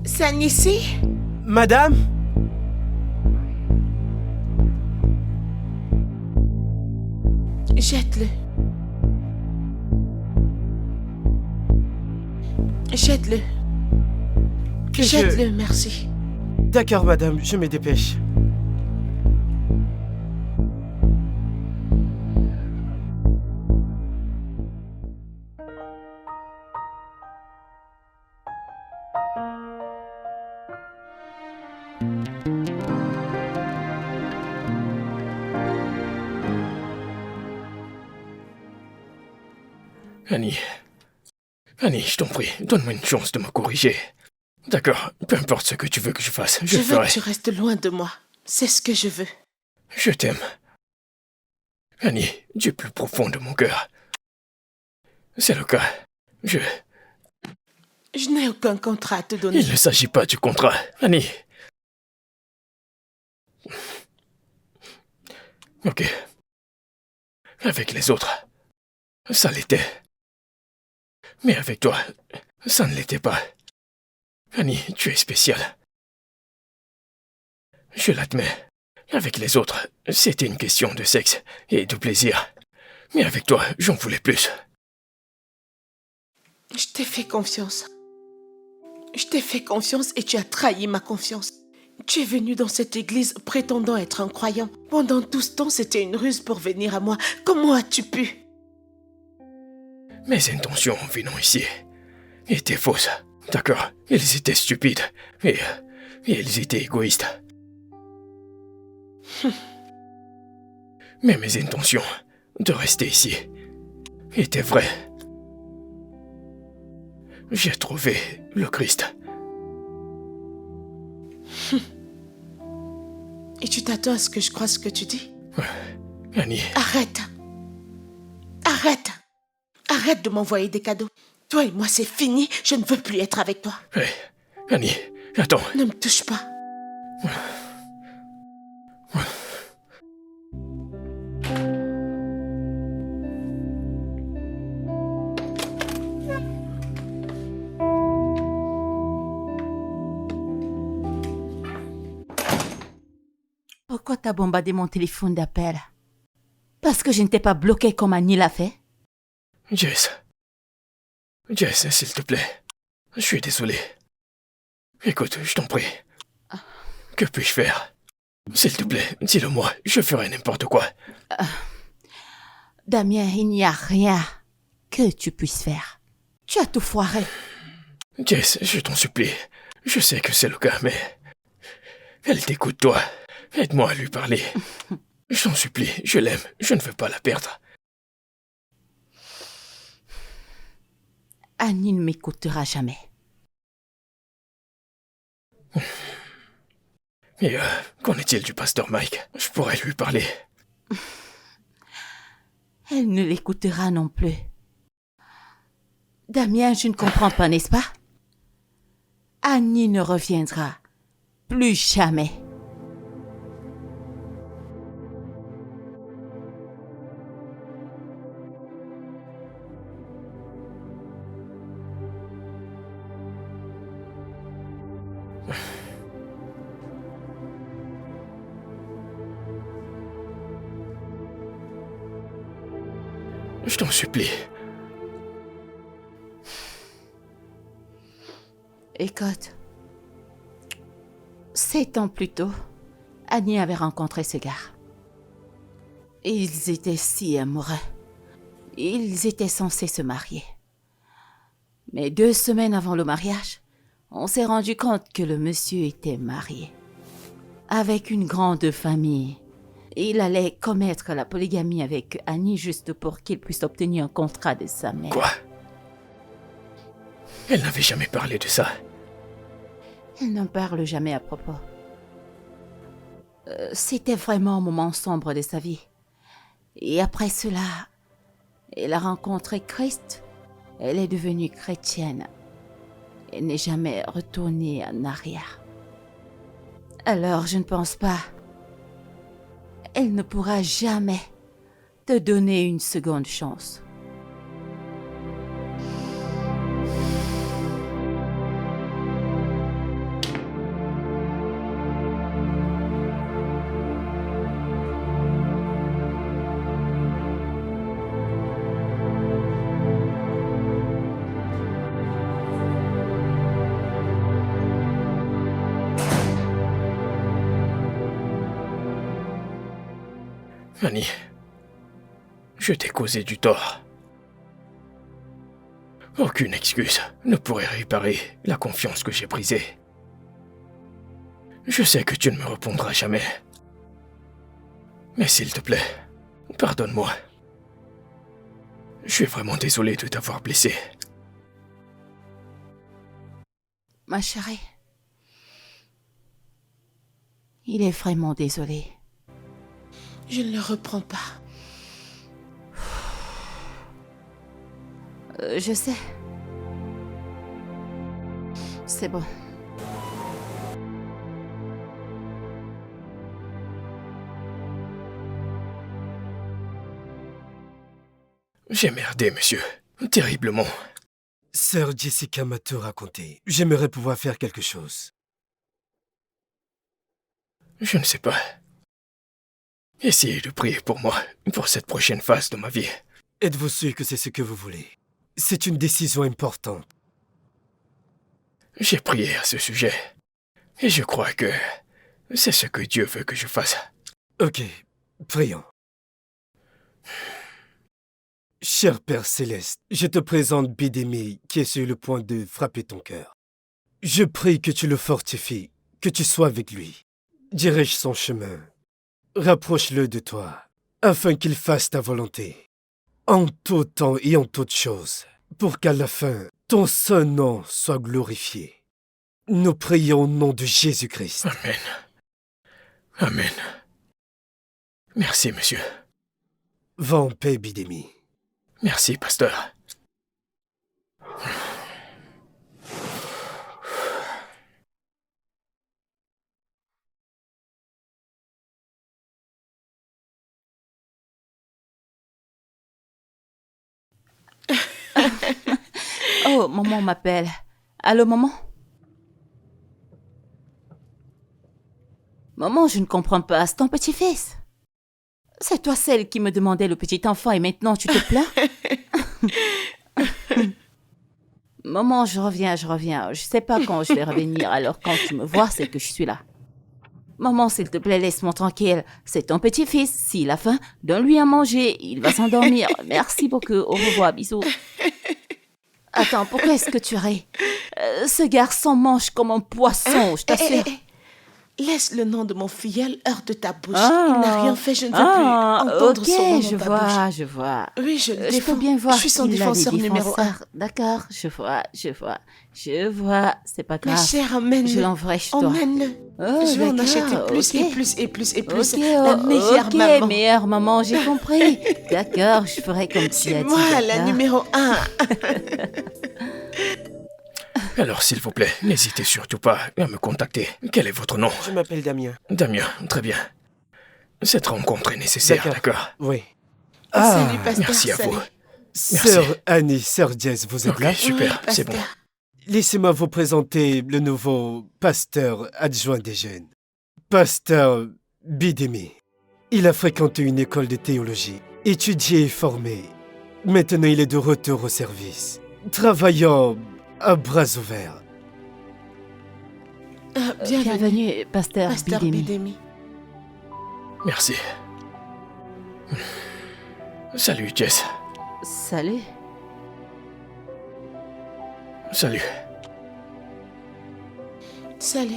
Zanissi? Madame? Jette-le. Jette-le. Que Jette-le, merci. D'accord, madame, je me dépêche. Annie, je t'en prie, donne-moi une chance de me corriger. D'accord, peu importe ce que tu veux que je fasse, je Je le veux ferai. que tu restes loin de moi. C'est ce que je veux. Je t'aime. Annie, du plus profond de mon cœur. C'est le cas. Je n'ai aucun contrat à te donner. Il ne s'agit pas du contrat, Annie. Ok. Avec les autres, ça l'était. Mais avec toi, ça ne l'était pas. Annie, tu es spéciale. Je l'admets. Avec les autres, c'était une question de sexe et de plaisir. Mais avec toi, j'en voulais plus. Je t'ai fait confiance. Je t'ai fait confiance et tu as trahi ma confiance. Tu es venu dans cette église prétendant être un croyant. Pendant tout ce temps, c'était une ruse pour venir à moi. Comment as-tu pu? Mes intentions en venant ici étaient fausses. D'accord, elles étaient stupides et elles étaient égoïstes. Mais mes intentions de rester ici étaient vraies. J'ai trouvé le Christ. Et tu t'attends à ce que je croie ce que tu dis? Annie. Arrête. Arrête. Arrête de m'envoyer des cadeaux. Toi et moi, c'est fini. Je ne veux plus être avec toi. Hey, Annie, attends. Ne me touche pas. Pourquoi t'as bombardé mon téléphone d'appel? Parce que je ne t'ai pas bloqué comme Annie l'a fait? Jess. Jess, s'il te plaît. Je suis désolé. Écoute, je t'en prie. Que puis-je faire? S'il te plaît, dis-le-moi, je ferai n'importe quoi. Damien, il n'y a rien que tu puisses faire. Tu as tout foiré. Jess, je t'en supplie. Je sais que c'est le cas, mais... Elle t'écoute, toi. Aide-moi à lui parler. Je t'en supplie, je l'aime, je ne veux pas la perdre. Annie ne m'écoutera jamais. Et qu'en est-il du pasteur Mike? Je pourrais lui parler. Elle ne l'écoutera non plus. Damien, je ne comprends pas, n'est-ce pas? Annie ne reviendra plus jamais. Je t'en supplie. Écoute, 7 ans plus tôt, Annie avait rencontré ce gars. Ils étaient si amoureux. Ils étaient censés se marier. Mais 2 semaines avant le mariage, on s'est rendu compte que le monsieur était marié. Avec une grande famille. Il allait commettre la polygamie avec Annie juste pour qu'il puisse obtenir un contrat de sa mère. Quoi? Elle n'avait jamais parlé de ça. Elle n'en parle jamais à propos. C'était vraiment un moment sombre de sa vie. Et après cela, elle a rencontré Christ. Elle est devenue chrétienne. Elle n'est jamais retournée en arrière. Alors, je ne pense pas. Elle ne pourra jamais te donner une seconde chance. Annie, je t'ai causé du tort. Aucune excuse ne pourrait réparer la confiance que j'ai brisée. Je sais que tu ne me répondras jamais. Mais s'il te plaît, pardonne-moi. Je suis vraiment désolé de t'avoir blessé. Ma chérie, il est vraiment désolé. Je ne le reprends pas. Je sais. C'est bon. J'ai merdé, monsieur. Terriblement. Sœur Jessica m'a tout raconté. J'aimerais pouvoir faire quelque chose. Je ne sais pas. Essayez de prier pour moi, pour cette prochaine phase de ma vie. Êtes-vous sûr que c'est ce que vous voulez? C'est une décision importante. J'ai prié à ce sujet. Et je crois que c'est ce que Dieu veut que je fasse. Ok, prions. Cher Père Céleste, je te présente Bidemi qui est sur le point de frapper ton cœur. Je prie que tu le fortifies, que tu sois avec lui. Dirige son chemin. Rapproche-le de toi, afin qu'il fasse ta volonté, en tout temps et en toutes choses, pour qu'à la fin, ton seul nom soit glorifié. Nous prions au nom de Jésus-Christ. Amen. Amen. Merci, monsieur. Va en paix, Bidemi. Merci, pasteur. Oh, maman m'appelle. Allô, maman? Maman, je ne comprends pas. C'est ton petit-fils. C'est toi celle qui me demandait le petit enfant et maintenant tu te plains? Maman, je reviens. Je sais pas quand je vais revenir, alors quand tu me vois, c'est que je suis là. Maman, s'il te plaît, laisse-moi tranquille. C'est ton petit-fils. S'il a faim, donne-lui à manger. Il va s'endormir. Merci beaucoup. Au revoir. Bisous. Attends, pourquoi est-ce que tu ris? Ce garçon mange comme un poisson, je t'assure. Laisse le nom de mon filleul hors de ta bouche. Il n'a rien fait, je ne veux plus entendre son nom dans ta bouche. Je vois. Oui, je le Je défends. peux bien voir Je suis son qu'il a des défenseur numéro 1. défenseurs. D'accord, je vois. C'est pas Ma grave. chère, emmène-le. Je l'envrèche, toi. Emmène-le. Oh, Je vais en d'accord, acheter plus ok. et plus et plus et plus. Ok, La meilleure maman. meilleure maman, j'ai compris. D'accord, je ferai comme tu C'est as dit. moi, la d'accord. numéro 1. Alors, s'il vous plaît, n'hésitez surtout pas à me contacter. Quel est votre nom? Je m'appelle Damien. Damien, très bien. Cette rencontre est nécessaire, d'accord? Oui. Salut, pasteur. Merci à salut. vous. Sœur Annie, Sœur Jess, vous êtes Ok, là? super, Oui, c'est bon. pasteur. Laissez-moi vous présenter le nouveau pasteur adjoint des jeunes. Pasteur Bidemi. Il a fréquenté une école de théologie, étudié et formé. Maintenant, il est de retour au service, travaillant à bras ouverts. Bienvenue, pasteur Pasteur Bidemi. Bidemi. Merci. Salut, Jess. Salut. Salut. Salut.